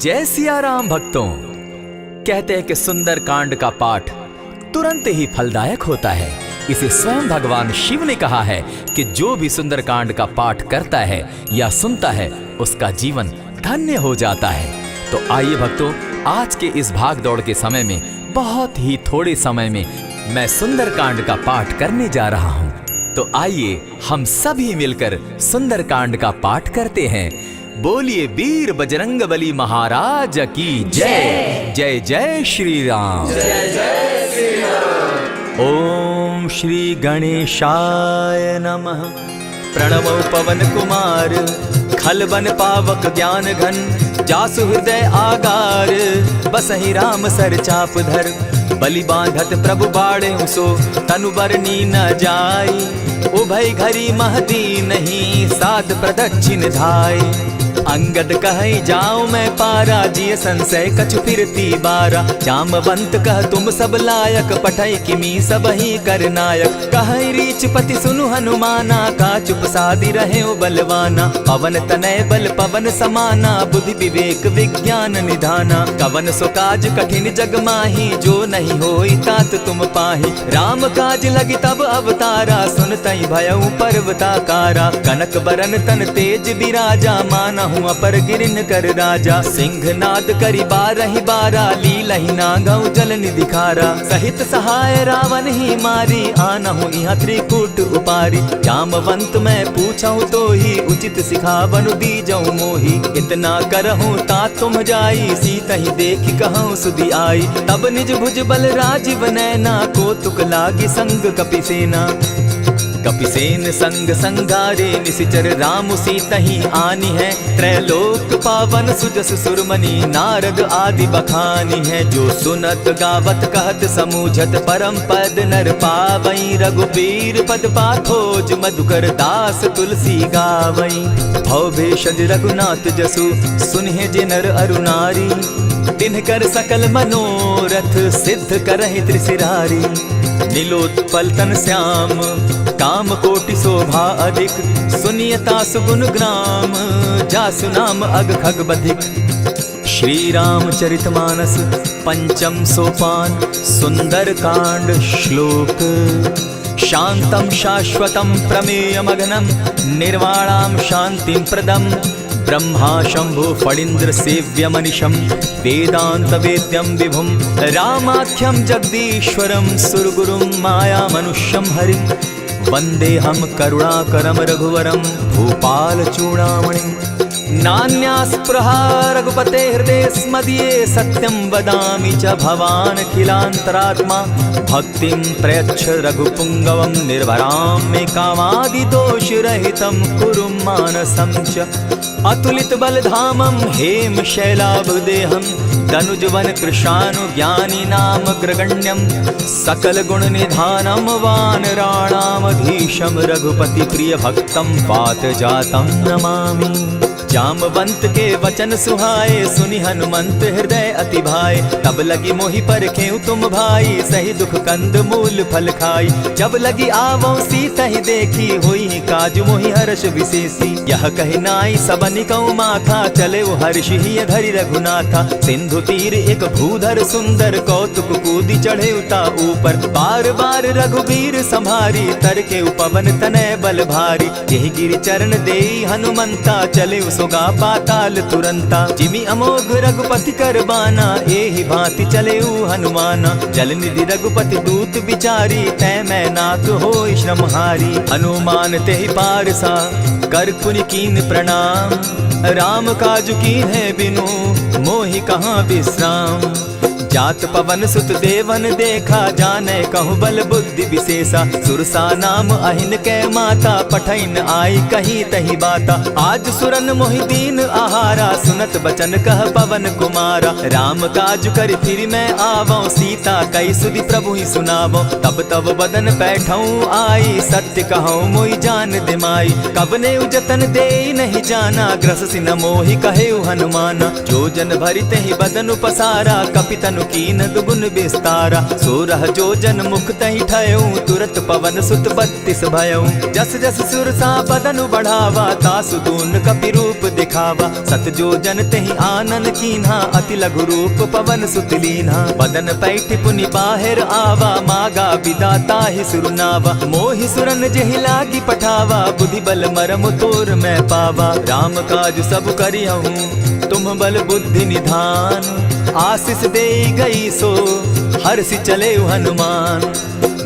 जय सिया राम भक्तों। कहते हैं कि सुंदर कांड का पाठ तुरंत ही फलदायक होता है। इसे स्वयं भगवान शिव ने कहा है कि जो भी सुंदर कांड का पाठ करता है या सुनता है उसका जीवन धन्य हो जाता है। तो आइए भक्तों, आज के इस भाग दौड़ के समय में बहुत ही थोड़े समय में मैं सुंदर कांड का पाठ करने जा रहा हूँ। तो आइए हम सभी मिलकर सुंदर कांड का पाठ करते हैं। बोलिए वीर बजरंगबली महाराज की जय। जय जय श्री राम। जय जय श्री राम। ओम श्री गणेशाय नमः। प्रणवो पवन कुमार खलबन पावक ज्ञान घन जासु हृदय आगार बसहि राम सर चाप धर बलि बांधत प्रभु बाड़े सो तनु बरनी न जाई उभय घरी महदी नहीं साध प्रदक्षिण धाय अंगद कहे जाओ मैं पारा जिय संशय कछु फिरती बारा जामवंत कह तुम सब लायक पठै किमी सब ही कर नायक कहे रीच पति सुनु हनुमाना का चुप सादी रहे बलवाना पवन तनय बल पवन समाना बुद्धि विवेक विज्ञान निधाना कवन सो काज कठिन जग माही जो नहीं होई तात तुम पाही राम काज लगी तब अवतारा सुन तई भयउ पर्वताकारा कनक बरन तन तेज बिराजा माना अपर गिरिन कर राजा सिंहनाद करी बारहि बारा लीलहि नागौ जल निधिखारा सहित सहाय रावण ही मारी आनहु इहाँ त्रिकूट उपारी जामवंत मैं पूछऊं तो ही उचित सिखावनु दीजऊं मोही इतना करहूं ता तुम जाई सीतहि देखि कहूं सुधि आई तब निज भुज बल राजीव नैना को तुक लागी संग कपिसेना कपिसेन संग संगारे निसिचर राम सीतहि आनी है त्रैलोक पावन सुजस सुरमणि नारद आदि बखानी है जो सुनत गावत कहत समूझत परम पद नर पावई रघुबीर पद पाथोज मधुकर दास तुलसी गावई भव भेषज रघुनाथ जसु सुनहि जे नर अरु नारी तिनकर सकल मनोरथ सिद्ध करहि त्रिशिरारी नीलोत्पल तन श्याम काम कोटि शोभा अधिक सुनियता सुगुण ग्राम जासु नाम अग खग बधिक। श्री रामचरितमानस पंचम सोपान सुंदर कांड श्लोक शांतम शाश्वतम प्रमेयमघनम निर्वाणाम शांतिं प्रदम ब्रह्मा शंभु फणीन्द्र सेव्य मनिषम वेदांत वेद्यम विभुम रामाख्यम जगदीश्वरम सुरगुरुम माया मनुष्यम हरिम वंदे हम करुणाकरम रघुवरम भूपाल चूड़ामणिम नान्यास्पृहा रघुपते हृदय स्मदीये सत्यं वदामि च भवान् खिलान्तरात्मा भक्तिं प्रयच्छ रघुपुङ्गवं निर्भरां मे कामादिदोषरहितं कुरु मानसं च अतुलित बलधामं हेम शैलाभदेहं दनुजवन कृशानु ज्ञानी नाम ग्रगण्यं सकल गुण निधानं वानराणामधीशं रघुपति प्रिय भक्तं वात जातं नमामि। जामवंत के वचन सुहाए सुनि हनुमंत हृदय अति भाए तब लगी मोहि परखेउ तुम भाई सही दुख कंद मूल फल खाई जब लगी आवो सीतहि देखी होई काज मोहि हर्ष विशेषी यह कहि नाई सबनि कौ माथा चले वो हर्ष ही धरि रघुनाथा सिंधु तीर एक भूधर सुंदर कौतुक कूदी चढ़े उता ऊपर बार बार रघुबीर संभारी तर के उपवन तनय बल भारी यही गिरि चरण देई हनुमंता चले सोगा पाताल तुरंता जिमि अमोघ रघुपति कर बाना एहि भांति चले हनुमाना जल निधि रघुपति दूत बिचारी तै मैं नाथ होई श्रमहारी हनुमान तेहि पारसा कर पुनि कीन प्रणाम राम काज कीन है बिनु मोहि कहाँ विश्राम जात पवन सुत देवन देखा जाने कहु बल बुद्धि विशेषा सुरसा नाम अहिन कै माता पठैन आई कही तही बाता आज सुरन मोहि दीन आहारा सुनत बचन कह पवन कुमारा राम काज कर फिर मैं आवो सीता कई सुधि प्रभु ही सुनावो तब तब बदन बैठऊं आई सत्य कहूँ मोहि जान दिमाई कब ने उजतन दे नहीं जाना ग्रस सिन मोहि कहे हनुमाना जो जन भरित ही बदन पसारा कपितन कीन दुगुन विस्तारा सोरह जो जन मुख तहि ठयऊं तुरत पवन सुत 32 भयऊं जस जस सुरसा बदनु बढ़ावा तासु दून कपि रूप दिखा देखावा। सत जो जन तेहि आनन कीन्हा, अति लघु रूप पवन सुत लीन्हा। बदन पैठ पुनि बाहिर आवा, मागा विदाता ही सुरनावा। मोहि सुरन जेहि लागी पठावा, बुद्धि बल मरम तोर मैं पावा। राम काज सब करिहूँ तुम बल बुद्धि निधान, आशीष दे गई सो हर्षि चले हनुमान।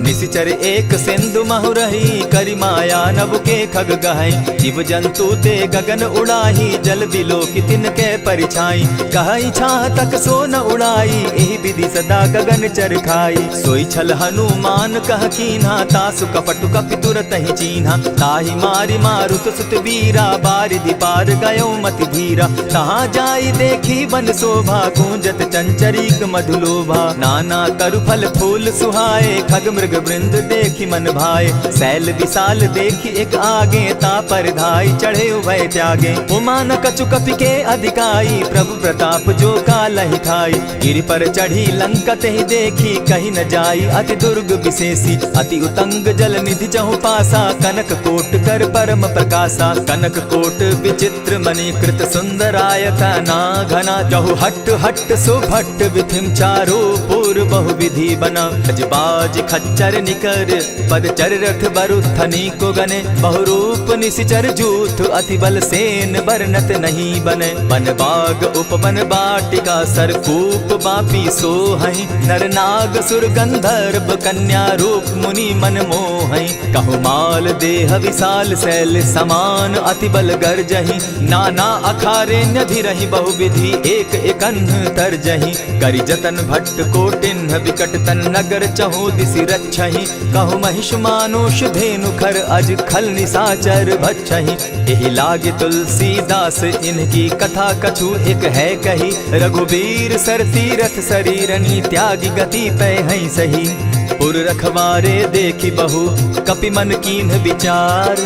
निशिचर एक सिंधु महु रही, करि माया नभ के खग गहई। जीव जंतु ते गगन उड़ाही, जल बिलो की तिनके परिछाई। कहई छाह तक सो न उड़ाई, एहि विधि सदा गगन चर खाई। सोई छल हनुमान कह कीन्हा, तासु कपटु कपि तुरत ही चीन्हा। ताहि मारि मारुत सुत वीरा, बारिधि पार गयो मति धीरा। तहाँ जाई देखी वन शोभा, गूंजत चंचरीक मधुलोभा। नाना तरु फल फूल सुहाए, खग मृग वृंद देखी मन भाए। सैल विशाल देखी एक आगे, तापर धाई चढ़े उभय त्यागे। उमान कछु कपि के अधिकाई, प्रभु प्रताप जो कालहि खाई। गिरि पर चढ़ी लंका तेहि देखी, कहीं न जाई अति दुर्ग विशेषी। अति उतंग जल निधि जहु पासा, कनक कोट कर परम प्रकाशा। कनक कोट विचित्र मणि कृत सुंदरायत ना घना। जहु हट हट सुभट विधिम चारो पूर्व बहु विधि बना। बाज खच्चर निकर पद चर रथ बरुथनी को गने। बहुरूप निशिचर जूथ, अति बल सेन बरनत नहीं बने। बन बाग उपवन बाटिका, सरकूप बापी सोहई। नर नाग सुर गंधर्व कन्या, रूप मुनि मन मोहई। कहु माल देह विशाल शैल समान, अति बल गर्जही। नाना अखारे न्यधिरहि बहुविधि, एक एकन्ह तरजही। करि जतन भट्ट कोटिन्ह, विकट तन नगर चहु दिसि रक्षहि। कहु महिष मानुष धेनु खर, अज खल निशाचर भक्षहि। एहि लागे तुलसीदास इनकी कथा, कछु एक है कही। रघुबीर सर तीरथ शरीरनी, त्यागी गति पै हई सही। पुर रखवारे देखी बहु, कपि मन कीन्ह विचार।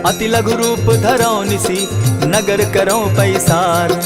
अति लघु रूप धरौ निसी, नगर करौ पैसार।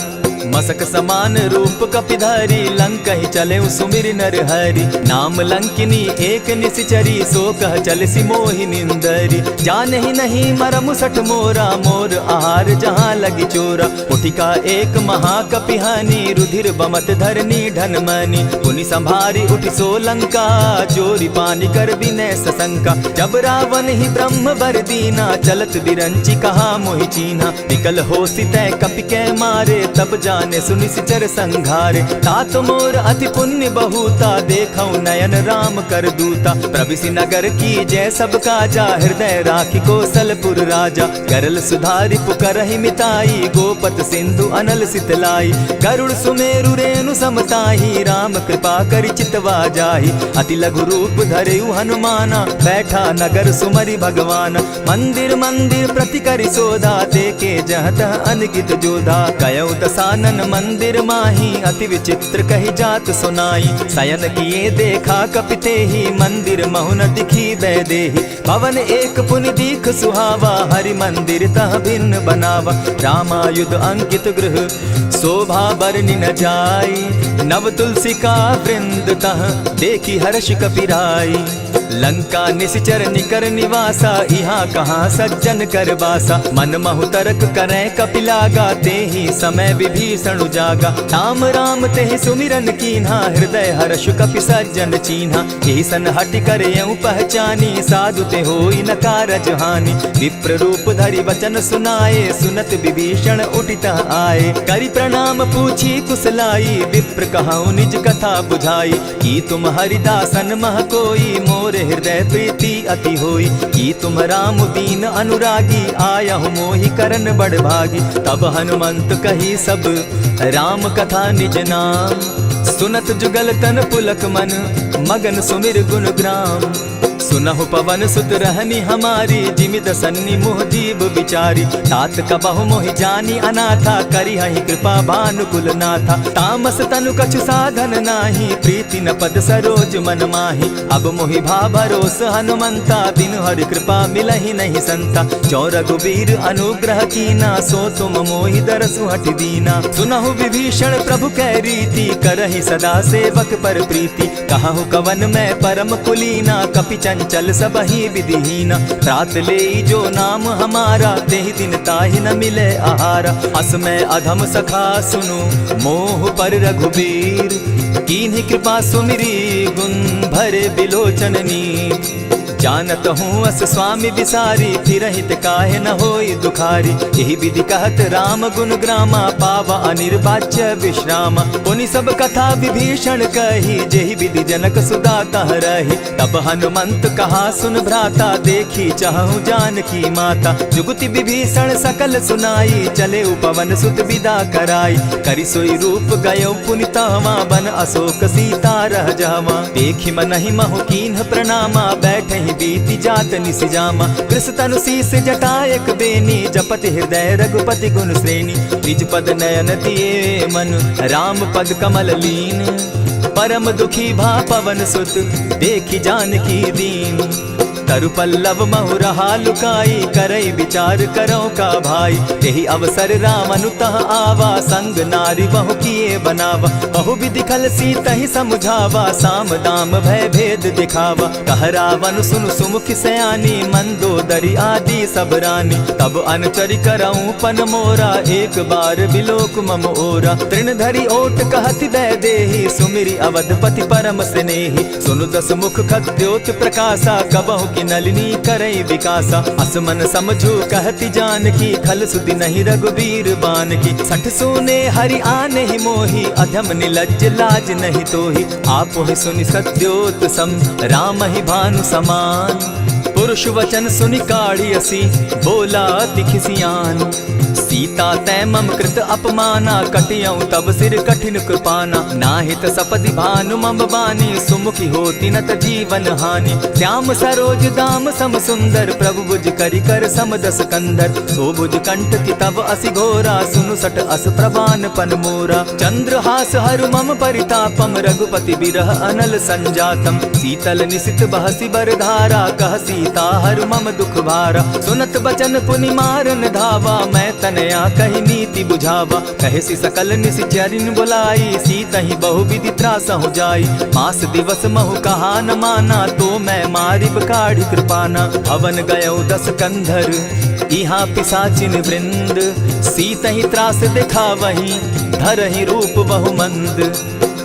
मसक समान रूप कपिधारी, लंक ही चले सुमिर नर हरि। नाम लंकिनी एक निशिचरी, सो कह चल सी मोहि निंदरी। जाने ही नहीं मरम सठ मोरा, मोर आहार जहाँ लगी चोरा। उठिका एक महाकपिहानी, रुधिर बमत धरनी ढन मनी। पुनि संभारी उठि सो लंका, चोरी पानी कर विनय सशंका। जब रावण ही ब्रह्म बर दीना, चलत बिरंची कहा मोहि चीन्हा। निकल हो सितै कपि के मारे, तब जाने सुनि सिचर संघारे। तात मोर अति पुण्य बहुता, देखौ नयन राम कर दूता। प्रविशि नगर की जय सब काजा, हृदय राखी कौशलपुर राजा। गरल सुधारि पुकरहि मिताई, गोपत सिंधु अनल सितलाई। गरुड़ सुमेरु रेणु समताही, राम कृपा करि चितवा जाहि। अति लघु रूप धरेउ हनुमाना, बैठा नगर सुमरि भगवान। मंदिर मंदिर प्रति करि सोधा, देखे जह तह अनगित जोधा। कयौ दसानन मंदिर माही, अति विचित्र कही जात सुनाई। शयन किए देखा कपिते ही, मंदिर महु न दिखी बैदेही। भवन एक पुनि दीख सुहावा, हरि मंदिर तह भिन्न बनावा। रामायुध अंकित गृह, शोभा बरनि न जाई। नव तुलसी का वृंद तह, देखी हर्ष कपिराई। लंका निशिचर निकर निवासा, यहाँ कहाँ सज्जन कर बासा। मन महु तरक करै कपिलागा, तेहि समय विभीषण जागा। राम राम तेहि सुमिरन कीन्हा, हृदय हर्ष कपि सज्जन चीन्हा। एहि सन हटि कर यऊ पहचानी, साधु ते होई न कारज हानि। विप्र रूप धरि वचन सुनाए, सुनत विभीषण उठित आए। करि प्रणाम पूछी कुशलाई, विप्र कहऊँ निज कथा बुझाई। की तुम हरिदासन मह कोई, मोर हृदय प्रीति अति होई। की तुम राम दीन अनुरागी, आयहु मोहि करन बड़ भागी। तब हनुमंत कही सब राम कथा निज नाम, सुनत जुगल तन पुलक मन, मगन सुमिर गुण ग्राम। सुनहु पवन सुत रहनी हमारी, जिमित सन्नि मुह जीव विचारी। तात कबहु मोहि जानी अनाथा, करिहहि कृपा भानुकुल नाथा। तामस तनु कछु साधन नाही, प्रीति न पद सरोज मन माही। अब मोहि भा भरोस हनुमंता, बिनु हरि कृपा मिलहि नहीं संता। जो रघुबीर अनुग्रह कीना, सो तुम मोहि दरसु हटि दीना। सुनहु विभीषण प्रभु कै रीति, करहि सदा सेवक पर प्रीति। कहहु कवन मैं परम कुलीना, कपि चंचल सबहि विधिहीन। रात ले जो नाम हमारा, तेहि दिन ताहि न मिले आहारा। अस में अधम सखा सुनु, मोह पर रघुबीर। कीन्ही कृपा सुमिरी, गुण भरे बिलोचन नीर। जानत हूँ अस स्वामी विसारी, फिरहित काहे न होई दुखारी। यही विधि कहत राम गुण ग्रामा, पावा अनिर्वाच्य विश्रामा। पुनि सब कथा विभीषण कही, जेहि विधि जनक सुता तह रही। तब हनुमंत कहा सुन भ्राता, देखी चाहूँ जानकी माता। जुगति विभीषण सकल सुनाई, चले पवन सुत विदा कराई। करि सोई रूप गयो पुनि तहवा, बन अशोक सीता रह जावा। देखी मनहि महु कीन्ह प्रणामा, बैठे बीती जात निसिजामा। कृष तनु शीस जटा एक बेनी, जपति हृदय रघुपति गुण श्रेणी। निज पद नयन दिए मन, राम पद कमल लीन। परम दुखी भा पवन सुत, देखी जानकी दीन। तरु पल्लव महु रहा लुकाई, करई विचार करो का भाई। यही अवसर राम अनुतः आवा, संग नारी बहु किए बनावा। बहु विधि खल सीतहि समुझावा, साम दाम भय भेद दिखावा। कह रावण सुनु सुमुखि सयानी, मंदोदरी आदि सब रानी। तब अनुचरि करऊं पन मोरा, एक बार बिलोक मम ओरा। तृण धरि ओट कहति वैदेही, सुमिरि अवधपति परम स्नेही। सुनु दस मुख खद्योत प्रकाशा, कबहु की नलिनी करई विकासा। असमन समझो कहती जानकी, खल सुधि नहीं रघुबीर बान की। सठ सोने हरि आने ही मोही, अधम निलज्ज लाज नहीं तोही। आप ही सुनि सत्योत सम, राम ही भानु समान। पुरुष वचन सुनि काढ़ियसी, बोला अति खिसियान। सीता तै मम कृत अपमाना, कटियऊं तब सिर कठिन कृपाना। नाहित सपदि भानु मम बानी, सुमुखी होती नत जीवन हानि। श्याम सरोज दाम सम सुंदर, प्रभु भुज करि कर सम दस कंधर। सो भुज कंठ की तब असि घोरा, सुनु सट अस प्रवान पन मोरा। चंद्रहास हरु मम परितापम, रघुपति बिरह अनल संजातम। शीतल निशित बहसी बरधारा, कह सीता हरु मम दुख भारा। सुनत बचन पुनि मारन धावा, मैं तनया कही नीति बुझावा। कहे सकल निश्चरिन बुलाई, सीतहि बहु विधि त्रास हो जाई। मास दिवस महु कहा न माना, तो मैं मारिब काढ़ी कृपाना। भवन गयो दस कंधर, इहाँ पिशाचिन वृंद। सीतहि त्रास दिखावहि, धरहि रूप बहु मंद।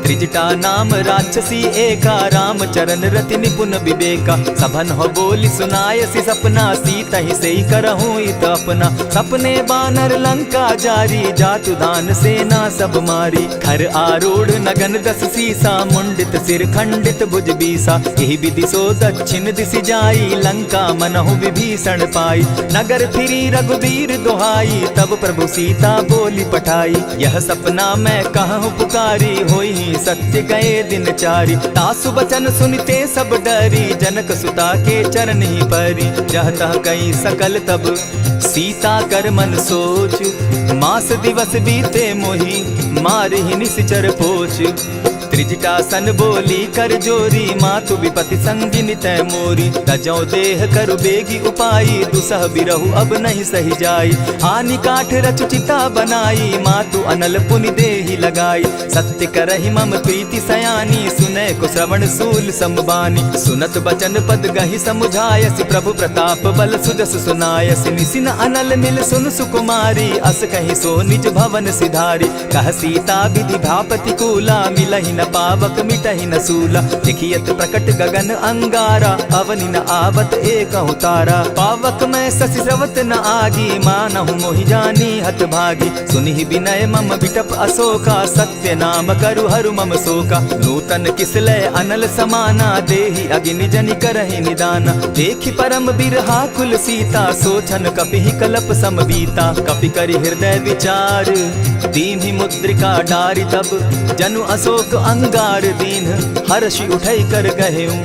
त्रिजटा नाम राक्षसी एका, राम चरण रति निपुण विवेका। सभन हो बोली सुनायसी सपना, सीतहि सेई करहूँ इत अपना। सपने बानर लंका जारी, जातु दान सेना सब मारी। खर आरूढ़ नगन दस सीसा, मुंडित सिर खंडित भुज बीसा। यही विधि सो दक्षिण दिशि जाई, लंका मनहु विभीषण पाई। नगर फिरी रघुबीर दुहाई, तब प्रभु सीता बोली पठाई। यह सपना मैं कहूँ पुकारी, होई सत्य गए दिन चारी। तासु बचन सुनते सब डरी, जनक सुता के चरण ही परी। जहतः कई सकल तब सीता कर मन सोच। मास दिवस बीते मोही, मारहि निश्चर पोच। त्रिजटासन बोली कर जोरी, मातु विपति संगिनी तै मोरी। तजौ देह करु बेगी उपाई, दुसह बिरहु अब नहीं सही जाई। आनि काठ रच चिता बनाई, मातु अनल पुनि देहि लगाई। सत्य करहि मम प्रीति सयानी, सुनै को श्रवण सूल संबानी। सुनत बचन पद गहि समुझायसि, प्रभु प्रताप बल सुजस सुनायसि। निसिन अनल मिल सुन सुकुमारी, अस कहि सो निज भवन सिधारी। कह सीता विधि भापति कूला, मिलहि न पावक मिटहि न सूला। देखियत प्रकट गगन अंगारा, अवनि न आवत एक तारा। पावक मैं शशि स्रवत न आगी, मानहु मोहि जानी हत भागी। सुनिहि विनय मम विटप अशोका, सत्य नाम करु हरु मम शोका। नूतन किसलय अनल समाना, देहि अगिनि जनि करहि निदाना। देखि परम बिरहा कुल सीता, सोचन कपिहि कलप सम बीता। कपि करि हृदय विचार, दीन्हि मुद्रिका डारि। तब जनु अशोक अंगार दीन, हर्षि उठै कर गहेऊं।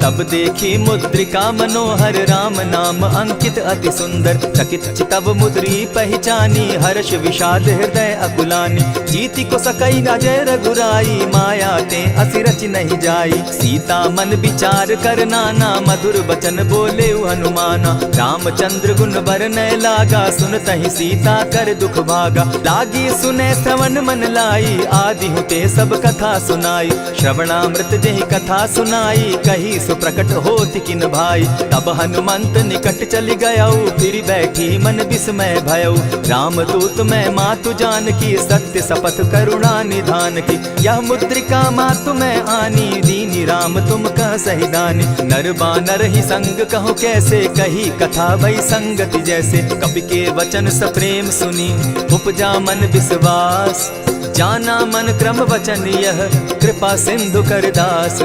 तब देखी मुद्रिका मनोहर, राम नाम अंकित अति सुंदर। चकित चितव मुद्री पहचानी, हर्ष विषाद हृदय अकुलानी। जीति को सकई अजय रघुराई, माया ते असि रचि नहीं जाई। सीता मन विचार कर नाना, मधुर बचन बोले हनुमाना। रामचंद्र गुण बरनय लागा, सुनतहि सीता कर दुख भागा। लागी सुने श्रवण मन लाई, आदि होते सब कथा सुनाई। श्रवणामृत जेहि कथा सुनाई, कही सो प्रकट होति किन भाई। तब हनुमंत निकट चली गयऊ, फिर बैठी मन विस्मय भयऊ। राम दूत मैं मातु जान की, सत्य शपथ करुणा निधान की। यह मुद्रिका मातु मैं आनी, दीनी राम तुम कह सही दानी। नर बानर ही संग कहूँ कैसे, कही कथा भई संगति जैसे। कपि के वचन सप्रेम सुनी, उपजा मन विश्वास। जाना मन क्रम वचन यह, कृपा सिंधु कर दास।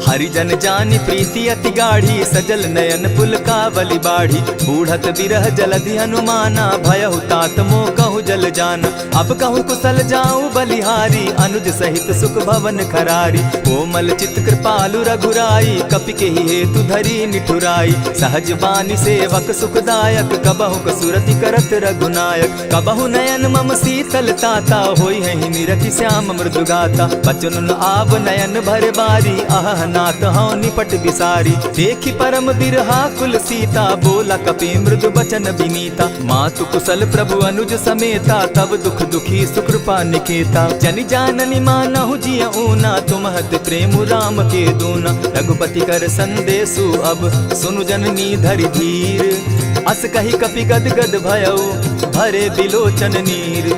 हरिजन जानि प्रीति अति गाढ़ी, सजल नयन पुलकावली बाढ़ी। बूढ़त बिरह जलधि हनुमाना, भयहु तात मोह कहु जल जाना। अब कहु कुशल जाऊं बलिहारी, अनुज सहित सुख भवन खरारी। कोमल चित कृपालु रघुराई, कपि के ही हेतु धरी निठुराई। सहज बानी सेवक सुखदायक, कबहु कसुरति करत रघुनायक। कबहु नयन मम शीतल ताता, होई है निरखि श्याम मृदु गाता। बचन आब नयन भर बारी, आह नाथ हौ निपट बिसारी। देखी परम बिरहा कुल सीता, बोला कपि मृदु बचन विनीता। मातु कुशल प्रभु अनुज समेता, तब दुख दुखी सुकृपा निकेता। जनि जाननि मानहु जिय ऊना, तुम हत प्रेम राम के दूना। रघुपति कर संदेशु अब, सुनु जननी धरि धीर। अस कही कपि गद गद भयऊ, भरे बिलोचन नीर।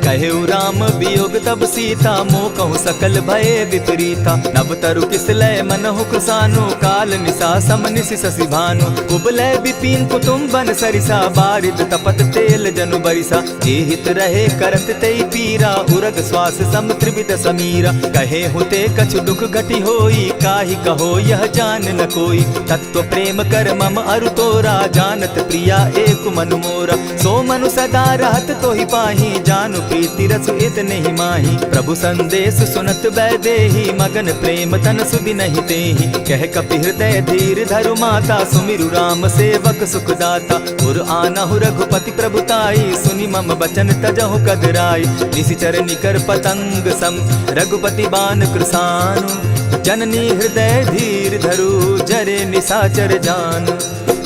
कहेउ राम वियोग तब सीता, मोह कहूँ सकल भये विपरीता। नव तरु किसलय मनहु कृसानु, काल निशा सम निशि शशि भानु। कुबलय विपिन कुटुम्बन सरिसा, बारिद तपत तेल जनु बरिसा। जे हित रहे करत तेई पीरा, उरग श्वास सम त्रिविध समीरा। कहे हुते कछु दुख घटी होई, काहि कहो यह जान न कोई। तत्व प्रेम कर मम अरु तोरा, जानत प्रिया एक मनु मोरा। सो मनु सदा रहत तोहि पाही, जानु प्रीति रसु इतने ही माही। प्रभु संदेश सुनत वैदेही, मगन प्रेम तन सुधि नहीं तेहि। कह कपि हृदय धीर धरु माता, सुमिरु राम सेवक सुखदाता। उर आनहु रघुपति प्रभुताई, सुनि मम बचन तजहु कदराई। निशिचर निकर पतंग सम, रघुपति बान कृसानु। जननी हृदय धीर धरु, जरे निशाचर जान।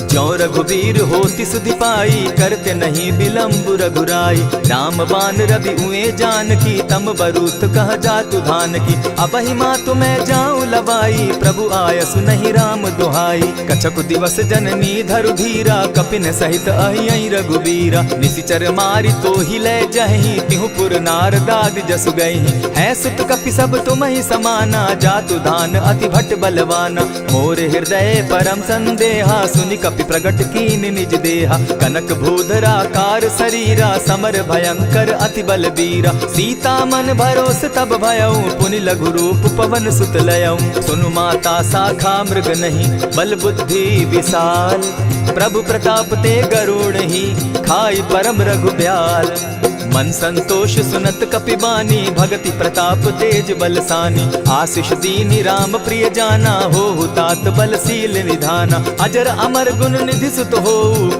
ज्यों रघुबीर होति सुधि पाई, करते नहीं विलम्ब रघुराई। राम बान रवि उए जान की, तम बरूत कह जातु धान की। अबहि मातु मैं जाऊं लवाई, प्रभु आयसु नहीं राम दुहाई। कछक दिवस जननी धरु धीरा, कपिन सहित अहियहि रघुबीरा। निशिचर मारि तो ही ले जहि, तिहु पुर नार दाद जसु गहि। है सुत कपि सब तुम ही समाना, जातु धान अति भट बलवाना। मोर हृदय परम संदेहा, सुनि कपि प्रगट कीन निज देहा। कनक भूधराकार शरीरा, समर भयंकर अति बलबीरा। सीता मन भरोस तब भयऊ, पुनि लघु रूप पवन सुत लयऊ। सुनु माता शाखा मृग नहीं, बल बुद्धि विशाल। प्रभु प्रताप ते गरुड़ ही, खाई परम रघुब्याल। मन संतोष सुनत कपि बानी, भगति प्रताप तेज बलसानी। आशीष दीनी राम प्रिय जाना, हो तात बलशील निधाना। अजर अमर गुण निधि सुत हो,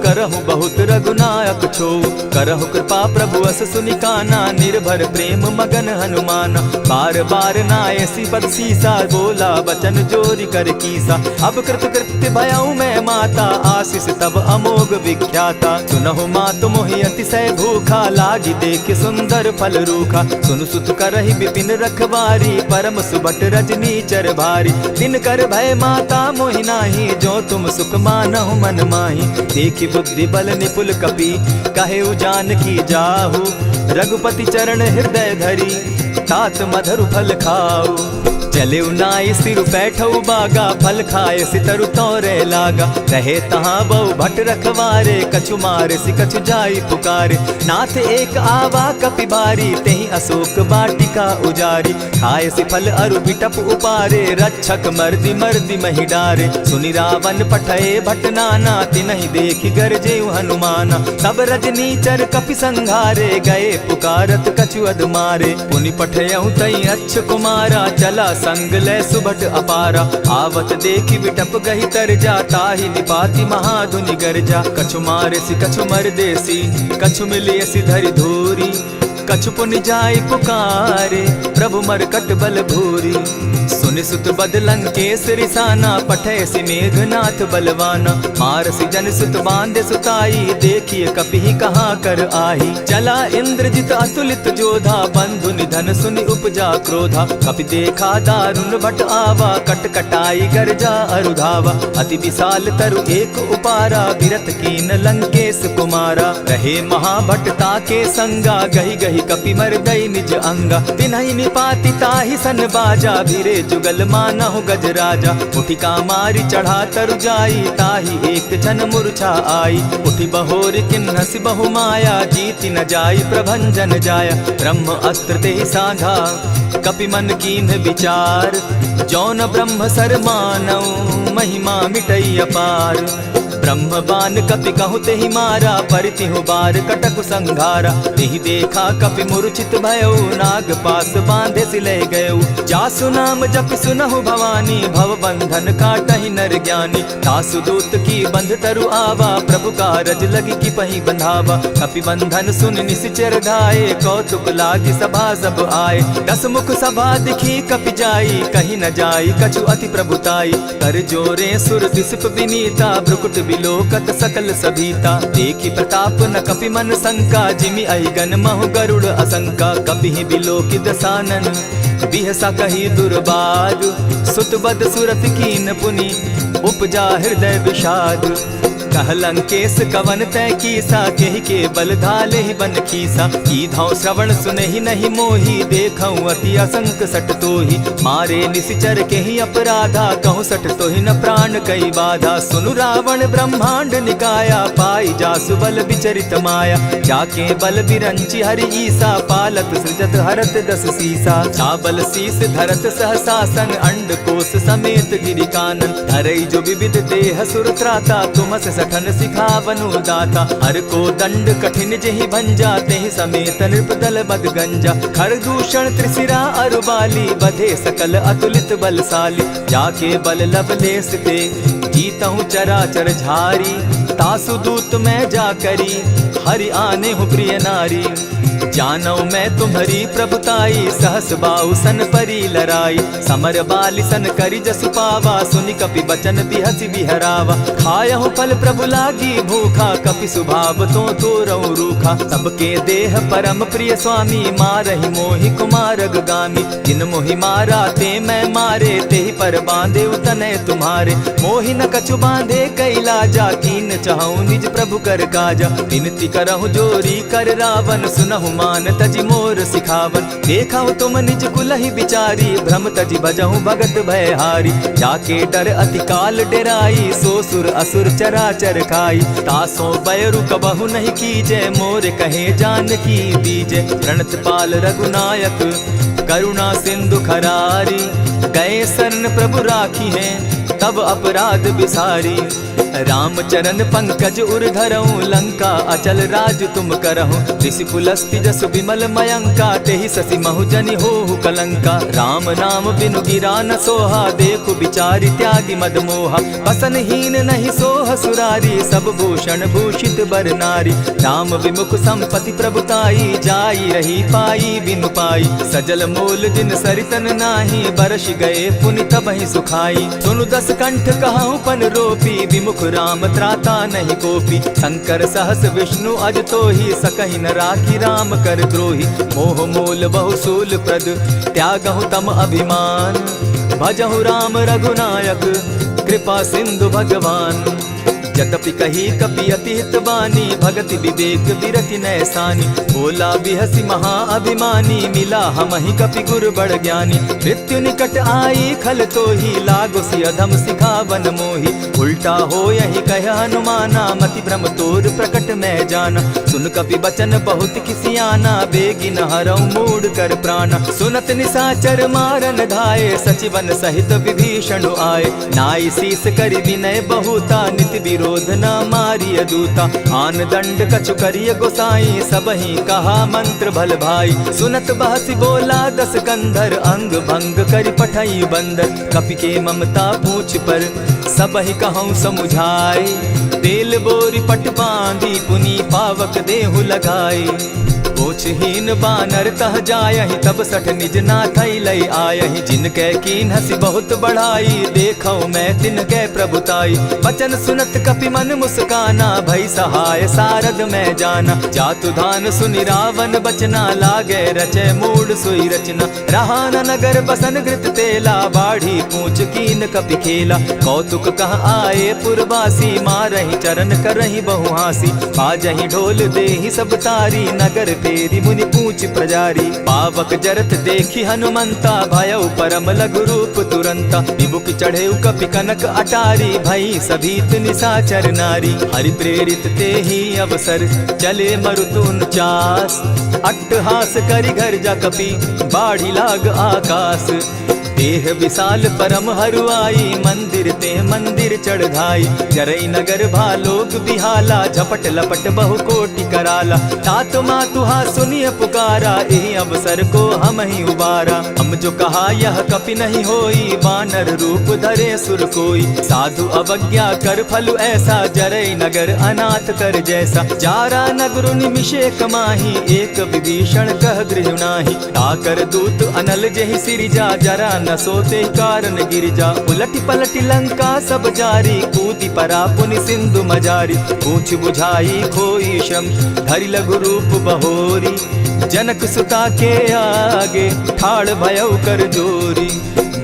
करहु बहुत रघुनायक छो। करहु कृपा प्रभु अस सुनिकाना, निर्भर प्रेम मगन हनुमाना। बार बार नायसी पद सीसा, बोला बचन जोरि कर कीसा। अब कृत कृत्य भयऊ मैं माता, आशीष तब अमोघ विख्याता। सुनहु मातु मोहि अतिशय भूखा, लागी देख सुंदर फल रूखा। सुन सुत करहि विपिन रखवारी, परम सुबट रजनी चर भारी। दिन कर भय माता मोहि नाही, जो तुम सुख मानहु मन माही। देखि बुद्धि बल निपुल कपि, कहेउ जानकी जाहु। रघुपति चरण हृदय धरी, तात मधुर फल खाऊ। चले नाई सिर बैठऊ बागा, फल खाए सितरु तोरे लागा। रहे तहाँ बहु भट रखवारे, कछु मारे सि कछु जाई पुकारे। नाथ एक आवा कपि बारी, तेहि अशोक बाटिका उजारी। खाए सि फल अरु बिटप उपारे, रक्षक मर्दि मर्दि महि डारे। सुनि रावण पठए भट नाना, तिनहि देखि गरजेउ हनुमाना। सब रजनीचर कपि संघारे, गए पुकारत कछु अधमारे। पुनि पठयउ तई अच्छ कुमारा, चला संग ले सुभट अपारा। आवत देखि बिटप गहि तर जा, ताहि निपाति महाधुनि गर्जा। कछु मारे सि कछु मर देसी, कछु मिलियसि धरि धूरी। कछु पुनि जाय पुकारे, प्रभु मरकट बल भूरी। सुनि सुत बद लंकेश रिसाना, पठै सि मेघनाथ बलवाना। मारसि जन सुत बांधे सुताई, देखिए कपि कहाँ कर आही। चला इंद्रजित अतुलित जोधा, बंधु निधन सुनि उपजा क्रोधा। कपि देखा दारुण भट आवा, कट कटाई गर्जा अरुधावा। अति विशाल तरु एक उपारा, विरत कीन लंकेश कुमारा। रहे महाभट ताके संगा, गही गही कपि मर्दई निज अंगा। तिन्हि निपाति ताहि सन बाजा, भिरे जुगल मानहु गजराजा। उठिका मारी चढ़ा तरु जाई, ताहि एक जन मूर्छा आई। उठि बहोर किन्हसि बहु माया, जीति न जाई प्रभंजन जाया। ब्रह्म अस्त्र ते साधा, कपि मन कीन्ह विचार। जौन ब्रह्म सर मानौ, महिमा मिटई अपार। ब्रह्म बान कपि कहु तेहि मारा, परितिहु बार कटकु संघारा। तेहि देखा कपि मूर्छित भयउ, नाग पास बांधे सिले गयउ। जासु नाम जपि सुनहु भवानी, भव बंधन काटहि नर ज्ञानी। तासु दूत की बंध तरु आवा, प्रभु कारज लगी कि पहि बंधावा। कपि बंधन सुन निश्चर धाये, कौतुक लागी सभा सब आए। दस मुख सभा दिखी कपि जाई, कहीं न जाई कछु अति प्रभुताई। कर जोरे सुर दिसप विनीता, भ्रुकुट बिलोकत सकल सभीता। देखी प्रताप न कपि मन शंका, जिमि अहिगन महु गरुड़ असंका। कपि बिलोकित सानन, बिहसा कही दुर्बाद। सुत बद सुरत कीन पुनि, उपजा हृदय विषाद। कह लंकेश कवन तय कीसा, केहि के बल धाले ही बन खीसा। की धाव श्रवण सुनहि नहीं मोही, देखऊं अति असंक सट तोही। मारे निशिचर केहि अपराधा, कहूँ सट तोहि न प्राण कई बाधा। सुनु रावण ब्रह्मांड निकाया, पाई जासु बल विचरित माया। जाके बल बिरंची हरि ईसा, पालत सृजत हरत दस सीसा। चाबल शीस धरत सहसासन, अंड कोश समेत गिरि कानन। धरई जो विविध देह सुर त्राता, तुमस सठन सिखावनु दाता। हर को दंड कठिन जेहि भंजा, तेहि समेत नृपदल बद गंजा। खरदूषण त्रिशिरा अरुबाली, बधे सकल अतुलित बलशाली। जाके बल लवलेस ते, जीतहु चराचर झारी। तासु दूत मैं जा करी, हरि आने हूँ प्रिय नारी। जानौ मैं तुम्हारी प्रभुताई, सहस बाहु सन परी लराई। समर बाली सन करी जसु पावा, सुनि कपि बचन बिहसि बिहरावा। खायहु फल प्रभु लागी भूखा, कपि सुभाव तो तोरऊ रूखा। सबके देह परम प्रिय स्वामी, मारहि मोहि कुमारग गामी। जिन मोहि मारा ते मैं मारे, तेहि पर बांधे उतनय तुम्हारे। मोहि न कछु बांधे कैलाजा, कीन चाहूं निज प्रभु कर काजा। विनती करहु जोरी कर रावण, सुनहु मान तजि मोर सिखावन। देखा तुम निज कुलहि बिचारी, भ्रम तजि भजहु भगत भयहारी। जाके डर अति काल डेराई, सो सुर असुर चराचर खाई। तासो बैरु कबहु नहीं कीजे, मोर कहे जानकी दीजे। प्रणत पाल रघुनायक, करुणा सिंधु खरारी। गए शरण प्रभु राखी है, तब अपराध बिसारी। रामचरण पंकज उर्धरऊं, लंका अचल राज तुम करहु। ऋषि पुलस्ति जस विमल मयंका, तेहि ससि महु जनि होहु कलंका। राम नाम बिनु गिरा न सोहा, देखु बिचारी त्यागी मद मोहा। बसन हीन नहीं सोह सुरारी, सब भूषण भूषित बर नारी। राम विमुख संपति प्रभुताई, जाई रही पाई बिनु पाई। सजल मोल जिन सरितन नाही, बरस गए पुनि तबहि सुखाई। सुनु दस कंठ कहूँ पन रोपी, विमुख राम त्राता नहीं कोपी। शंकर सहस विष्णु अज तोहि, सकहि न राखी राम कर द्रोही। मोह मोल बहुसूल प्रद, त्यागहु तम अभिमान। भजहु राम रघुनायक, कृपा सिंधु भगवान। यद्यपि कही कपि अति हितवानी, भगति विवेक विरति नैसानी। बोला बिहसि महा अभिमानी, मिला हमहि कपि गुर बड़ ज्ञानी। मृत्यु निकट आई खल तोहि, लागो सि अधम सिखावन मोहि। उल्टा हो यही कह हनुमाना, मति भ्रम तोर प्रकट मैं जाना। सुन कपि बचन बहुत किसियाना, बेगी न हरऊ मूड कर प्राणा। सुनत निसाचर मारन धाये, सचिवन सहित विभीषण आए। नाई शीस करि विनय बहुता, नित विरोध न मारिय दूता। आन दंड कछु करिय गोसाई, सबहि कहा मंत्र भल भाई। सुनत बहसि बोला दस कंधर, अंग भंग करि पठई बंदर। कपि के ममता पूछ पर, सबहि कहूँ समुझाई। तेल बोरी पट बांधी, पुनि पावक देहु लगाई। पूछहीन बानर तह जायहि तब सठ निज नाथ लई आयहि जिनके कीन हसी बहुत बढ़ाई देखौ मैं तिनके प्रभुताई बचन सुनत कपि मन मुस्काना भई सहाय सारद मैं जाना जातु धान सुनि रावण बचना लागे रचे मूड सोई रचना रहा न नगर बसन घृत तेला बाढ़ी पूछ कीन कपि खेला कौतुक कह आए पुरवासी मारहि चरण करहि बहु हासी बाजहि ढोल देहि सब तारी नगर तेरी मुनि पूछ प्रजारी पावक जरत देखी हनुमंता भयउ परम लघु रूप तुरंता विमुख चढ़े कपि कनक अटारी भई सभीत निशाचर नारी हरि प्रेरित ते ही अवसर चले मरुतु 49 अट्टहास करि घर जा कपि बाढ़ी लाग आकाश देह विशाल परम हरुआई मंदिर ते मंदिर चढ़ाई जरई नगर भालोग बिहाला झपट लपट बहु कोटि कराला तात मातुहा सुनिय पुकारा यही अवसर को हम ही उबारा हम जो कहा यह कपि नहीं होई वानर रूप धरे सुर कोई साधु अवज्ञा कर फल ऐसा जरई नगर अनाथ कर जैसा जारा नगर निमिषे कमाही एक विभीषण कह गृह नाही ताकर दूत अनल जहि सिरिजा जरा न सोते कारण गिरजा उलटी पलटी लंका सब जारी कूदी परा पुनि सिंधु मजारी पूछ बुझाई खोई श्रम धरि लघु रूप बहोरी जनक सुता के आगे ठाड़ भयउ कर जोरी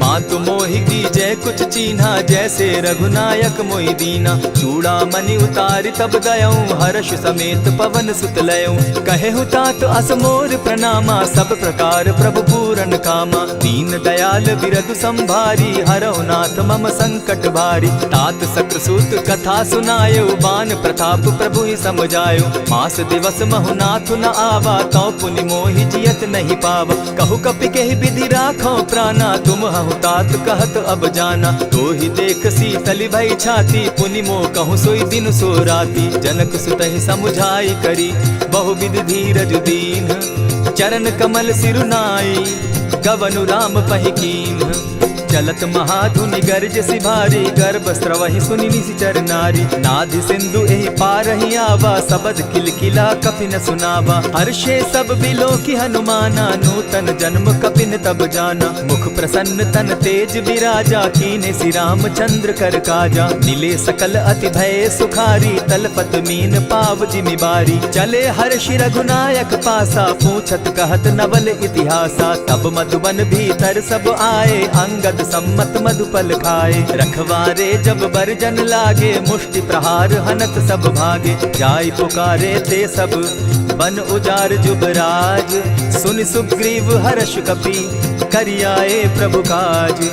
मातु मोहि जय कुछ चीन्हा जैसे रघुनायक मोहि दीना चूड़ा मणि उतारि तब दयऊं हर्ष समेत पवन सुत लयऊं कहे तात असमोर प्रणामा सब प्रकार प्रभु पूरन कामा दीन दयाल बिरदु संभारी हरौ नाथ मम संकट भारी तात सक्रसूत कथा सुनायो बान प्रताप प्रभु ही समझायो मास दिवस महु नाथ न आवा तौ पुनि मोहि जियत नहीं पावा कहु कपि केहि विधि राखो प्राणा तुम हहु तात कहत अब जाना तो ही देख शीतल भई छाती पुनि मो कहूँ सोई दिन सो राती जनक सुतहि समुझाई करी बहुविध धीरज दीन चरण कमल सिरुनाई गवनु राम पहि कीन चलत महाधुनि गर्ज सिभारी गर्भ स्रवहि सुनि निशिचर नारी नाधि सिंधु एहि पारहि आवा सबद किलकिला कपि न सुनावा हर्षे सब बिलो की हनुमाना नूतन जन्म कपिन तब जाना मुख प्रसन्न तन तेज विराजा कीने श्री रामचंद्र कर काजा मिले सकल अति भय सुखारी तलपत मीन पाव जिमि बारी चले हर्षि रघुनायक पासा पूछत कहत नवल इतिहासा तब मधुबन भीतर सब आए अंगद सम्मत मधुपल खाए रखवारे जब बरजन लागे मुष्टि प्रहार हनत सब भागे जाय पुकारे ते सब बन उजार जुबराज सुनि सुग्रीव हर्ष कपि करियाए प्रभु काज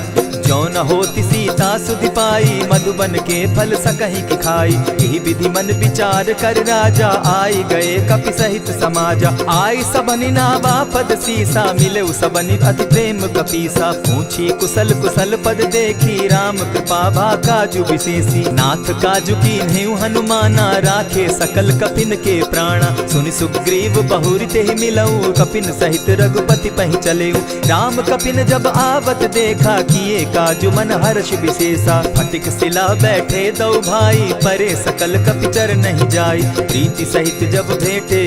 जो न होती सीता सुधि पाई मधुबन के फल सकहि की खाई यही विधि मन विचार कर राजा आई गए कपि सहित समाजा आई सबनि नावा पद सीसा मिले सबनि अति प्रेम कपीसा पूछी कुशल कुशल पद देखी राम कृपा भा काजु विशेषी नाथ काजु कीन्हेउ हनुमाना राखे सकल कपिन के प्राणा सुनि सुग्रीव बहुरि तेहि मिलऊ कपिन सहित रघुपति पहि चलेऊ राम कपिन जब आवत देखा किए काजु मन हर्ष विशेषा फटिक सिला बैठे दो भाई परे सकल कपिचर नहीं जाई प्रीति सहित जब भेटे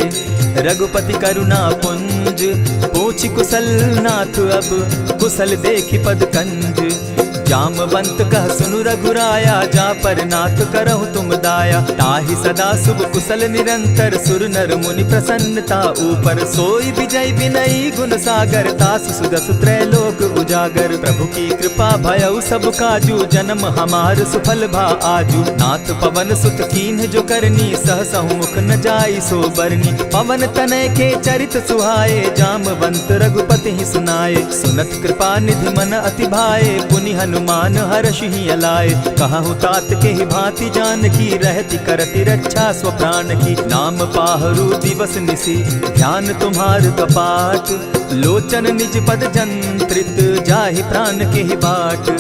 रघुपति करुणा पुंज पूछि कुशल नाथ अब कुशल देखि पद कंज जामवंत कह सुनु रघुराया जा पर नाथ करहु तुम दाया ताहि सदा शुभ कुशल निरंतर सुर नर मुनि प्रसन्नता ऊपर सोई विजय विनयी गुण सागर तास सुदस त्रैलोक उजागर प्रभु की कृपा भयउ सब काजू जन्म हमार सुफल भा आजू नाथ पवन सुत कीन्ह जो करनी सहसहु मुख न जाई सो बरनी पवन तनय के चरित सुहाए जामवंत रघुपति ही सुनाए सुनत कृपा निधि मन अति भाए पुनि हनुमान हर्ष ही अलाए कहु तात के ही भांति जान की रहती करती रक्षा स्व प्राण की नाम पाहरु दिवस निसी ध्यान तुम्हार कपाट लोचन निज पद जंत्रित जाहि प्राण के ही बाट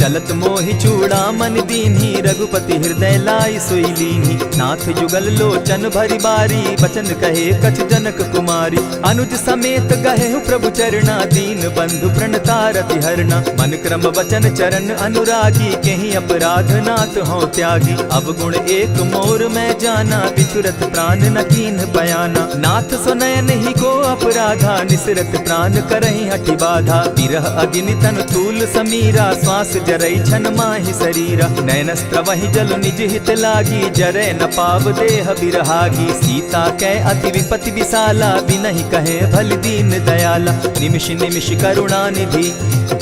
चलत मोहि चूड़ा मन दीन्ही, रघुपति हृदय लाई सोई लीन्ही। नाथ जुगल लोचन भरी बारी, बचन कहे कछ जनक कुमारी। अनुज समेत गहे प्रभु चरणा, दीन बंधु प्रणतारति हरना। मन क्रम वचन चरण अनुरागी, केहि अपराध नाथ हो त्यागी। अब गुण एक मोर मैं जाना, बिछुरत प्राण न कीन्ह बयाना। नाथ सुनयन ही को अपराधा, निसरत प्राण करहि हठि बाधा। विरह अग्नि तन तूल समीरा, श्वास जरई छन माहि शरीरा। नयनस्त्र वही जल निज हित लागी, जरै न पाव देह बिरहागी। सीता कै अति विपति विशाला, बिनहि कहे भल दीन दयाला। निमिष निमिष करुणा निधि,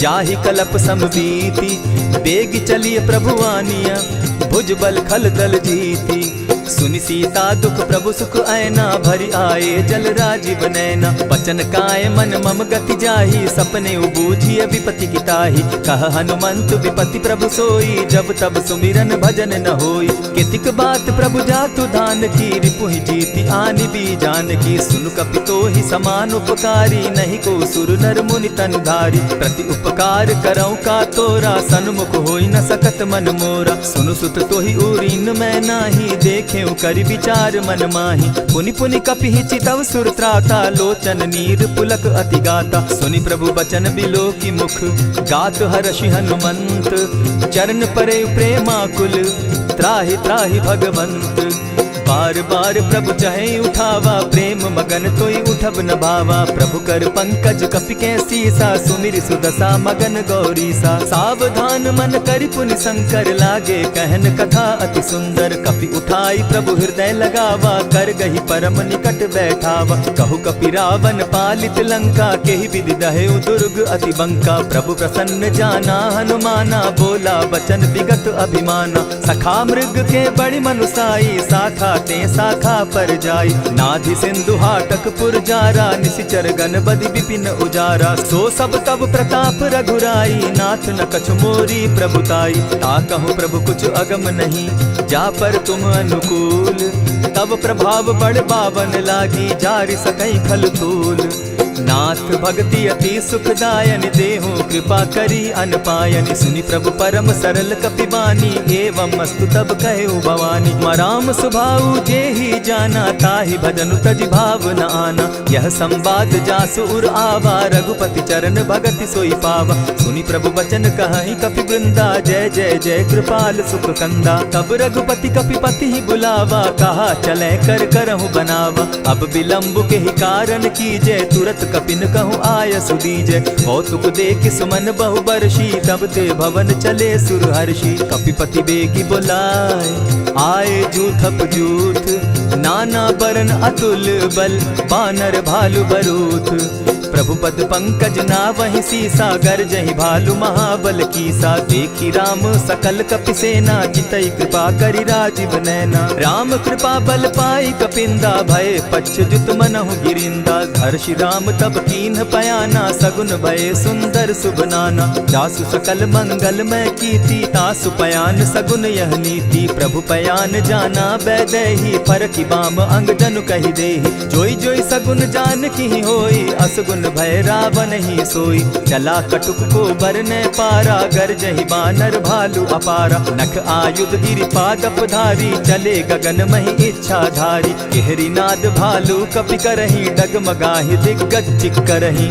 जाहि कलप समबीति। बेग चलिए प्रभु आनिया, भुज बल खल दल जीती। सुनि सीता दुख प्रभु सुख ऐना, भरी आए जल राजीव नैना। बचन काय मन मम गति जाहि, सपने बूझिए विपति की ताहि। कह हनुमंत विपति प्रभु सोई, जब तब सुमिरन भजन न होई। कितिक बात प्रभु जातु धान की, रिपुहि जीति आनि भी जान की। सुन कपितोहि समान उपकारी, नहीं को सुर नर मुनि तन धारी। प्रति उपकार करऊँ का तोरा, सन्मुख होई न सकत मन मोरा। सुनु सुत तोहि उरीन मैं नाही, देखे करि विचार मन माही। पुनि पुनि कपिहि चितव सुर त्राता, लोचन नीर पुलक अति गाता। सुनि प्रभु बचन बिलो की मुख, गात हर्षि हनुमंत। चरण परे प्रेमाकुल, त्राहि त्राहि भगवंत। बार बार प्रभु चाहे उठावा, प्रेम मगन तोई उठब न भावा। प्रभु कर पंकज कपि के सीसा, सुमिर सुदशा मगन गौरीसा। सावधान मन करि पुनि शंकर, लागे कहन कथा अति सुंदर। कपि उठाई प्रभु हृदय लगावा, कर गही परम निकट बैठावा। कहु कपि रावण पालित लंका, केहि विधि दहेउ दुर्ग अति बंका। प्रभु प्रसन्न जाना हनुमाना, बोला बचन विगत अभिमाना। सखा मृग के बड़ी मनुसाई, साखा ते शाखा पर जाई। नाधि सिंधु हाटक पुर जारा, निशिचर गण बदि विपिन उजारा। सो सब तब प्रताप रघुराई, नाथ न कछु मोरी प्रभुताई। ताकहु प्रभु कुछ अगम नहीं, जा पर तुम अनुकूल। तब प्रभाव बड़ बावन लागी, जारि सकई खल तूल। नाथ भक्ति अति सुखदायनि, देहु कृपा करी अनपायनि। सुनि प्रभु परम सरल कपिबानी, एवं अस्तु तब कहु भवानी। मराम सुभाऊ जेहि जाना, ताहि भजनु तजि भाव न आना। यह संवाद जासु उर आवा, रघुपति चरण भगति सोई पावा। सुनि प्रभु बचन कहि कपि वृंदा, जय जय जय कृपाल सुख कंदा। तब रघुपति कपिपति ही बुलावा, कहा चले कर करहु बनावा। अब विलंब के ही कारण कीजय, तुरत कपिन कहूँ आय सुदीजय। कौतुक देख सुमन बहु बरसी, तब ते भवन चले सुर हर्षि। कपिपति बेगी बुलाए, आए जूथप जूथ। नाना बरन अतुल बल, बानर भालु बरूथ। प्रभु पद पंकज नावहि सीसा, गरजहि भालु महाबल कीसा। देखी राम सकल कपि सेना, जितई कृपा करि राजीव नैना। राम कृपा बल पाई कपिंदा, भय पच्युत मनहु गिरिंदा। हर्षि राम तब कीन्ह पयाना, सगुन भय सुंदर शुभ नाना। जासु सकल मंगलमय कीर्ति, तासु पयान सगुन यह नीति। प्रभु पयान जाना बैदेही, फरकि बाम अंग जनु कहि देहि। जोई जोई सगुन जान की होई, असगुन भय रावण ही सोई। चला कटुक को बरने पारा, गरजहि बानर भालु अपारा। नख आयुध गिरि पादप धारी, चले गगन महि इच्छा धारी। केहरी नाद भालु कपि करहि, डगमगाहि दिग्गज चिक्करहि।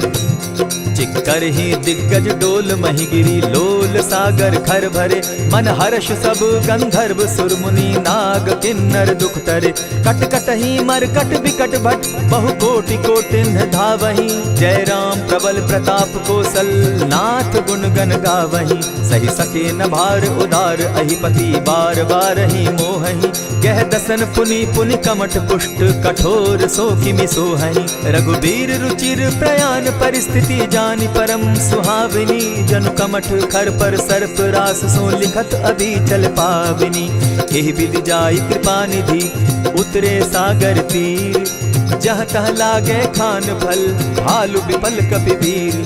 चिक्करहि दिग्गज डोल महि गिरी, लोल सागर खर भरे। मन हर्ष सब गंधर्व सुर मुनि, नाग किन्नर दुख तरे। कट कटहि मरकट बिकट भट, बहु कोटि कोटिन्ह धावहि। जय राम प्रबल प्रताप कौशल, नाथ गुण गण गावहि। सही सके न भार उदार, अहिपति बार बार ही मोहहि। गह दसन पुनि पुनि कमठ पुष्ट, कठोर सो किमि सोहहि। रघुबीर रुचिर प्रयाण परिस्थिति, जानि परम सुहाविनी। जनु कमठ खर पर सर्प रास, सो लिखत अभी चल पाविनी। एहि विधि जाई कृपा निधि, उतरे सागर तीर। जहाँ तह लागे खान फल, भालु विपल कपि वीर।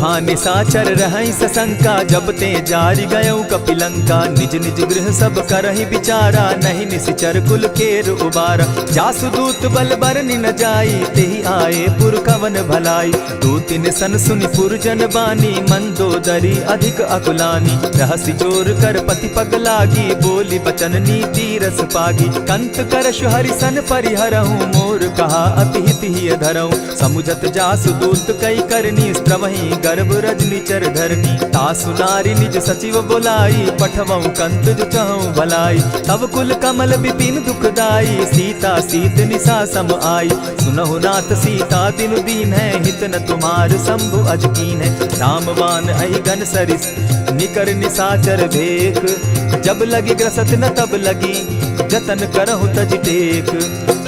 वहाँ निशाचर रहई सशंका, जब ते जारी गयऊ कपिलंका। निज निज गृह सब करहि विचारा, नहीं निशिचर कुल केर उबारा। जासुदूत बल बरनि न जाई, तेहि आए पुर कवन भलाई। दो तिन सन सुनि पुरजन बानी, मंदोदरी अधिक अकुलानी। रहसि जोर कर पति पग लागी, बोली बचन नीति रस पागी। कंत करश हरिसन परिहरहूँ, मोर कहा अति हित ही धरऊँ। समुझत जासुदूत कई करनी, स्त्रवहि गर्भ रजनी चर धरनी। तासु नारी निज सचिव बोलाई, पठवऊँ कंत जो चहूँ भलाई। तब कुल कमल विपिन दुखदाई, सीता सीत निशा सम आई। सुनहु नाथ सीता दिनु दीन है, हित न तुम्हार शंभु अजकीन है। रामबान अहि घन सरिस, निकर निशाचर भेक। जब लगी ग्रसत न तब लगी, जतन करहु तज टेक।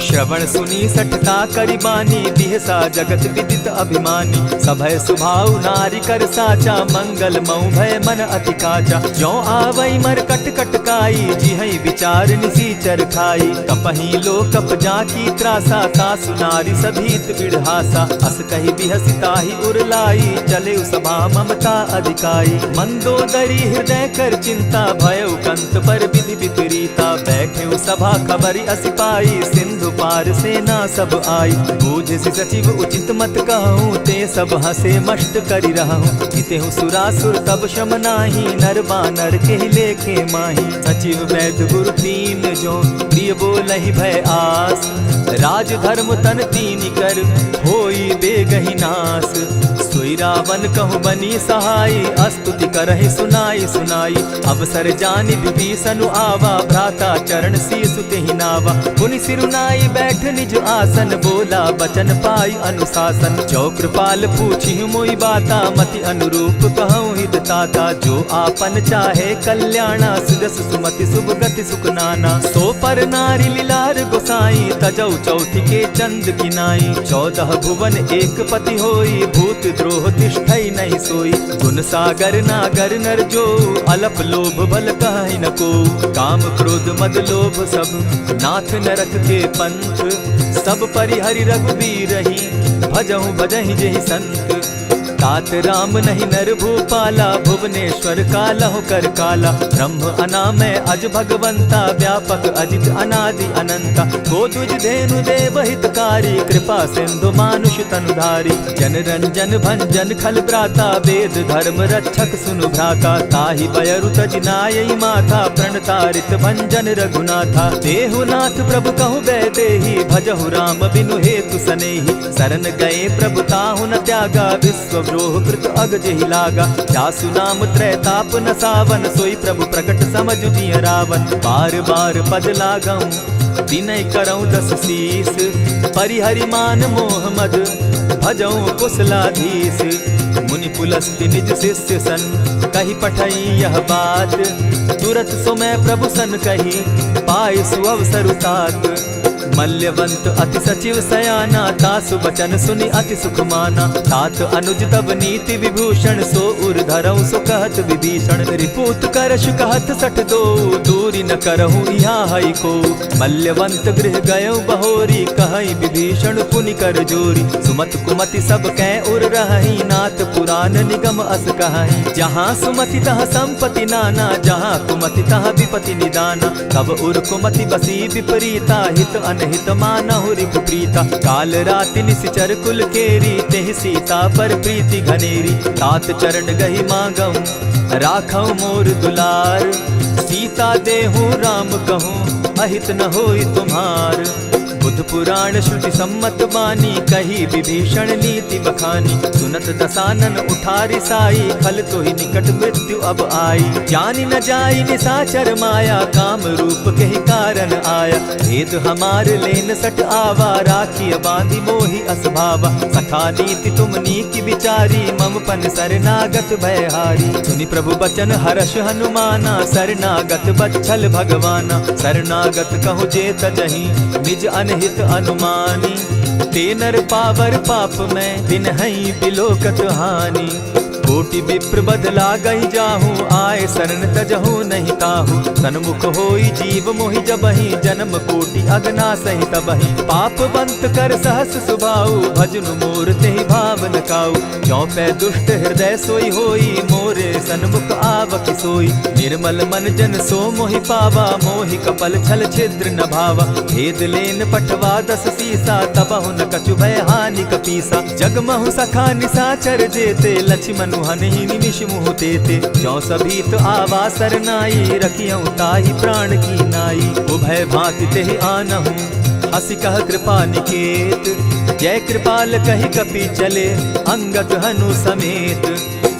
श्रवण सुनी सठता करिबानी, बिहसा जगत विदित अभिमानी। सभय सुभाव नारी कर साचा, मंगल मऊ भय मन अति काचा। जो आवई मर कट कट काई, जिहई विचार निसीचर खाई। कपही लो कप जाकी त्रासा, तासु नारी सभीत बिढ़ासा। अस कही बिहसिता ही उरलाई, चले सभा ममता अधिकाई। मंदोदरी हृदय कर चिंता, भयउ कंत पर विधि विपरीता। बैठे सभा खबरी असी पाई, सिंधु पार सेना सब आई। बूझ सचिव उचित मत कहूँ, ते सब हसे मष्ट करि रहूँ। इतेहु सुरासुर तब शम नाही, नर बानर के लेखे माही। सचिव वैद्य गुरु तीन जो, प्रिय बोलहि भय आस। राज धर्म तन तीन कर, होई बेगहि नास। सोई रावण कहु बनी सहाय, अस्तुति करहि सुनाई सुनाई। अवसर जानि विभीषण आवा, भ्राता चरण शीस तेहि नावा। पुनि सिरुनाई बैठ निज आसन, बोला बचन पाई अनुशासन। जो कृपाल पूछि मोई बाता, मति अनुरूप कहूँ हित ताता। जो आपन चाहे कल्याणा, सुजस सुमति शुभ गति सुख नाना। सो पर नारी लीलार गोसाई, तजौ चौथि के चंद किनाई। 14 भुवन एक पति होई, भूत द्रोह तिष्ठई नहीं सोई। गुण सागर नागर नर जो, अलप लोभ बल कहि न को। काम क्रोध मद लोभ सब, नाथ नरक के पंथ। सब परिहरि रघुबीरहि, भजहु भजहि जेहि संत। तात राम नहीं नर भूपाला, भुवनेश्वर कालहु कर काला। ब्रह्म अनामय अज भगवंता, व्यापक अजित अनादि अनंता। गोद्विज धेनु देव हितकारी, कृपा सिंधु मानुष तनुधारी। जन रंजन भंजन खल भ्राता, वेद धर्म रक्षक सुनु भ्राता। ताहि बयरु तज नायई माथा, प्रणतारित भंजन रघुनाथा। देहुनाथ प्रभु कहु बैदेहि, भजहु राम बिनु हेतु सनेहि। शरण गए प्रभु ताहु न त्यागा, विश्व द्रोह कृत अग जेहि लागा। जासु नाम त्रैताप न सावन, सोई प्रभु प्रकट समझ जिय रावण। बार बार पद लागऊं, विनय करऊं 10 शीस। परिहरि मान मोह मद, भजऊं कुशलाधीश। मुनि पुलस्ति निज शिष्य सन, कही पठई यह बात। तुरत सो मैं प्रभु सन कही, पाए सुअवसर तात। मल्यवंत अति सचिव सयाना, तासु बचन सुनि अति सुख माना। तात अनुज तब नीति विभूषण, सो उर धरऊं सो कहत विभीषण। रिपुत करश कहत सठ दो, दूरी न करहूँ यहाँ हई को। मल्यवंत गृह गयऊ बहोरी, कहई विभीषण पुनि कर जोरी। सुमत कुमति सब कै उर रहई, नाथ पुराण निगम अस कहई। जहाँ सुमति तहाँ संपत्ति नाना, जहाँ कुमति तहाँ विपति निदाना। तब उर कुमति बसी विपरीता, हित अनहित मानहु रिपु प्रीता। काल राति निशिचर कुल केरी, तेहि सीता पर प्रीति घनेरी। तात चरण गहि मांगऊं, राखऊं मोर दुलार। सीता देहूँ राम कहूँ, अहित न होई तुम्हार। बुध पुराण श्रुति सम्मत बानी, कही विभीषण नीति बखानी। सुनत दसानन उठारी साई, खल तो ही निकट मृत्यु अब आई। जानि न जाई निशाचर माया, काम रूप के ही कारण आया। भेद हमार लेन सट आवा, राखिय बांधी मोहि असभावा। सखा नीति तुम नीति विचारी, मम पन शरणागत भयहारी। सुनि प्रभु बचन हर्ष हनुमाना, शरणागत बच्छल भगवाना। शरणागत कहु जे तजहि, निज अनहित अनुमानी। ते नर पावर पाप में, दिन हई बिलोकत हानि। कोटि विप्र बदला गई जाहू, आए शरण तजहू नहीं ताहू। सन्मुख होई जीव मोहि जबहि, जन्म कोटि अगना सही तबहि। पाप बंत कर सहस सुभाऊ, भजनु मोर तेहि भावन काऊ। चौपै दुष्ट हृदय सोई होई, मोरे सन्मुख आवक सोई। निर्मल मन जन सो मोहि पावा, मोहि कपल छल छिद्र न भावा। भेद लेन पठवा 10 सीसा, तबहु न कछु भय हानि कपीसा। जगमहु सखा निसाचर जेते, लक्ष्मनु हनहि निमिष मुह तेते। जो सभीत आवा सरनाई, रखियऊ ताहि प्राण की नाई। उभय भांति तेहि आनहु, हसी कह कृपा निकेत। जय कृपाल कहि कपि चले, अंगद हनु समेत।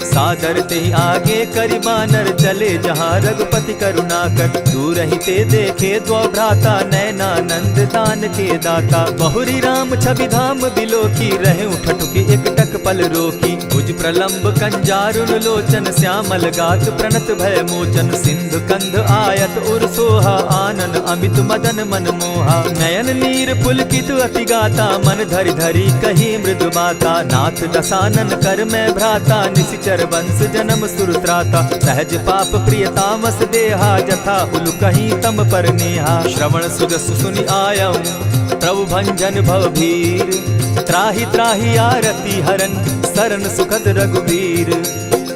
सादर ते आगे करि बानर चले, जहाँ रघुपति करुणाकर। दूर ही ते देखे द्वौ भ्राता, नैनानंद दान के दाता। बहुरी राम छवि धाम बिलोकी, रहे ठठुकी एक टक पल रोकी। भुज प्रलंब कंजारुन लोचन, श्यामल गात प्रणत भय मोचन। सिंधु कंध आयत उर सोहा, आनन अमित मदन मन मोहा। नयन नीर पुलकित अति गाता, मन धरि धरि कही मृदु बाता। नाथ दसानन कर मैं भ्राता, निशिचर वंश जन्म सुरत्राता। सहज पाप प्रिय तामस देहा, जथा उलु कहीं तम पर नेहा। श्रवण सुजस सुनि आयऊ, प्रभु भंजन भव भीर। त्राहि त्राहि आरती हरन, सरन सुखद रघुबीर।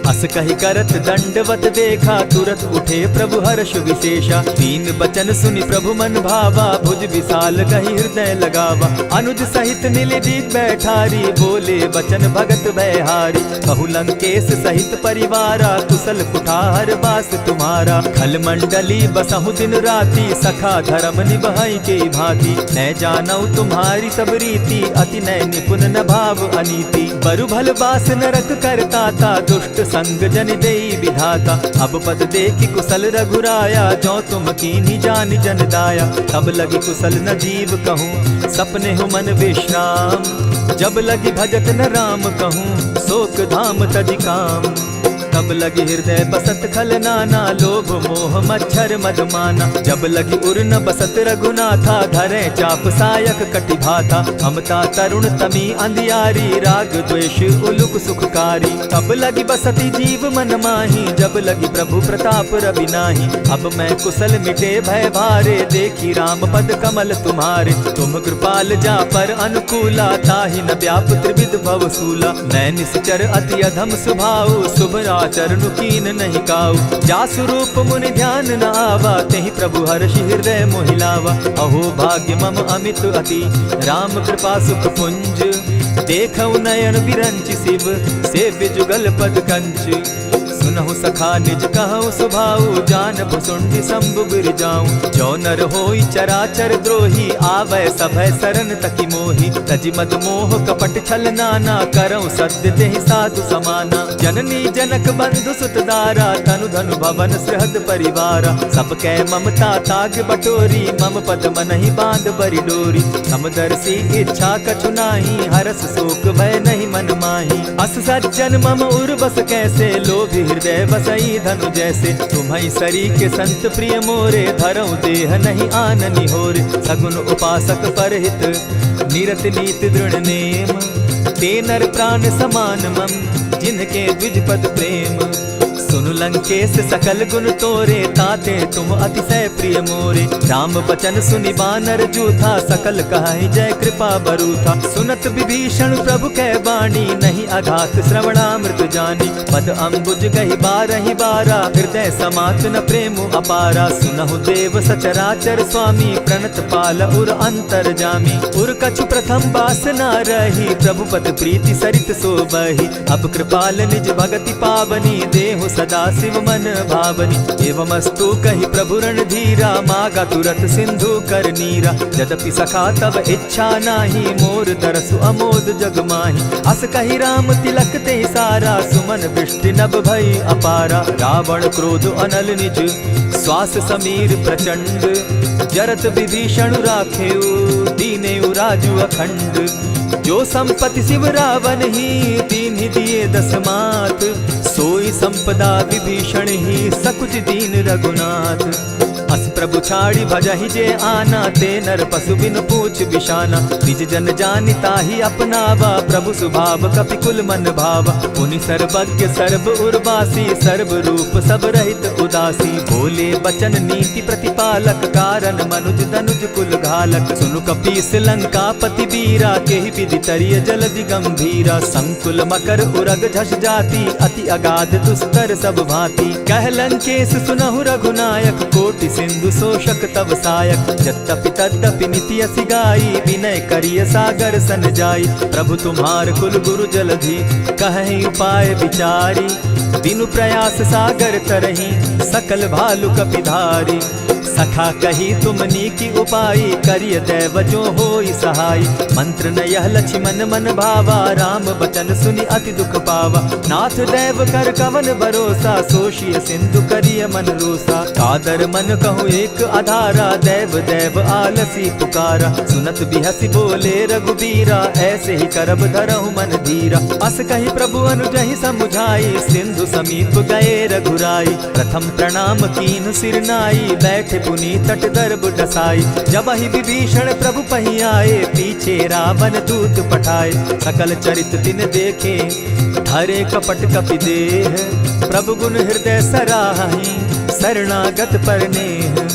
अस कहि करत दंडवत देखा, तुरत उठे प्रभु हर्ष विशेषा। दीन बचन सुनि प्रभु मन भावा, भुज विशाल कहि हृदय लगावा। अनुज सहित नीलदीप बैठारी, बोले बचन भगत भयहारी। कहु लंकेश सहित परिवारा, कुशल कुठार बास तुम्हारा। खल मंडली बसहु दिन राति, सखा धर्म निभाई के भांति। न जानऊ तुम्हारी सब रीति, अति नय निपुण न भाव अनीति। बरु भल बास नरक करताता, दुष्ट संग जन देई विधाता। अब पद देखि कुशल रघुराया, जो तुम कीन्ही जान जन दाया। तब लगी कुशल न जीव कहूँ, सपने हो मन विश्राम। जब लगी भजत न राम कहूँ, शोक धाम तज काम। तब लगी हृदय बसत खल नाना, लोभ मोह मच्छर मद माना। जब लगी उर न बसत रघुनाथा, धरे चाप सायक कटि भाता। ममता तरुण तमी अंधियारी, राग द्वेष उलुक सुखकारी। तब लगी बसती जीव मन माही, जब लगी प्रभु प्रताप रवि नाही। अब मैं कुशल मिटे भय भारे, देखी राम पद कमल तुम्हारे। तुम कृपाल जा पर अनुकूला, ताहि न व्याप त्रिविध भव सूला। मैं निश्चर अति अधम सुभाऊ, शुभ चरणु कीन नहीं काऊ। जासु रूप मुनि ध्यान न आवा, तेहि प्रभु हर्षि हृदय मोहिलावा। अहो भाग्य मम अमित अति, राम कृपा सुख पुंज। देखऊ नयन विरंचि शिव, सेव्य जुगल पद कंच। सुनहु सखा निज कहु सुभाऊ, जानबु सुंडि शंभु गिर जाऊं। जो नर होई चराचर द्रोही, आवे सभय शरण तकी मोहि। तजि मद मोह कपट छल नाना, करऊं सत्य तेहि साधु समाना। जननी जनक बंधु सुत दारा, तनु धनु भवन सृहद परिवारा। सब कै ममता ताग बटोरी, मम पद मनहि बांध बरि डोरी। समदर्शी इच्छा कछु नाही, हरस शोक भय नहीं मन माही। अस सज्जन मम उर बस कैसे, लोभी हृदय बसई धनु जैसे। तुम्हि सरी के संत प्रिय मोरे, धरऊ देह नहीं आननि होरे। सगुन उपासक परहित, निरत नीति दृढ़ नेम। ते नर प्राण समान मम, जिनके द्विज पद प्रेम। सुनु लंकेश सकल गुण तोरे, ताते तुम अतिशय प्रिय मोरे। राम बचन सुनि बानर जूथा, सकल कहाई जय कृपा बरूथा। सुनत विभीषण प्रभु कै बाणी, नहीं अघात श्रवणामृत जानी। पद अम्बुज गहि बारहि बारा, हृदय समात न प्रेम अपारा। सुनहु देव सचराचर स्वामी, प्रणत पाल उर अंतर जामी। उर कछु प्रथम बास न रही, प्रभु पद प्रीति सरित सोबहि। अब कृपाल निज भगति पावनी, देहु सदा शिव मन भावनी। एवमस्तु कहि प्रभु रणधीरा, मागा तुरत सिंधु कर नीरा। यद्यपि सखा तब इच्छा नाही, मोर तरसु अमोद जग माही। अस कहि राम तिलक ते सारा, सुमन वृष्टि नभ भई अपारा। रावण क्रोध अनल निज, श्वास समीर प्रचंड। जरत विभीषण राखेउ, दीनेउ राजु अखंड। जो संपत्ति शिव रावण ही, दीन्हि दिए 10 मात। सोई संपदा विभीषण ही, सकुच दीन रघुनाथ। अस प्रभु छाड़ी भजहि जे आना, ते नर पशु बिन पूछ बिशाना। निज जन जानि ताहि अपनावा, प्रभु स्वभाव कपि कुल मन भावा। उनि सर्वज्ञ सर्व उर्वासी, सर्व रूप सब रहित उदासी। बोले बचन नीति प्रतिपालक, कारण मनुज धनुज कुल घालक। सुनु कपीस लंकापति वीरा, केहि विधि तरिय जलधि गंभीरा। संकुल मकर उरग झष जाति, अति अगाध दुस्तर सब भांति। कह लंकेश सुनहु रघुनायक, कोटि सिंधु शोषक तव सायक। यद्यपि तद्यपि निति असि गाई, विनय करिय सागर सन जाई। प्रभु तुम्हार कुल गुरु जलधि, कहि उपाय विचारी। बिनु प्रयास सागर तरहि, सकल भालु कपिधारी। सखा कही तुमनी की उपाय, करिय दैव जो होई सहाय। मंत्र न यह लक्ष्मण मन भावा, राम बचन सुनि अति दुख पावा। नाथ दैव कर कवन भरोसा, सोषिय सिंधु करिय मन रोसा। कादर मन कहूँ एक आधारा, दैव दैव आलसी पुकारा। सुनत बिहसी बोले रघुबीरा, ऐसे ही करब धरहु मन धीरा। अस कही प्रभु अनुजहि समुझाई, सिंधु समीप गए रघुराई। प्रथम प्रणाम कीन सिर नाई, बैठे पुनि तट दर्भ डसाई। जब ही विभीषण प्रभु पही आए, पीछे रावण दूत पठाए। सकल चरित तिन देखे, धरे कपट कपि देह। प्रभु गुण हृदय सराहि, शरणागत पर नेह।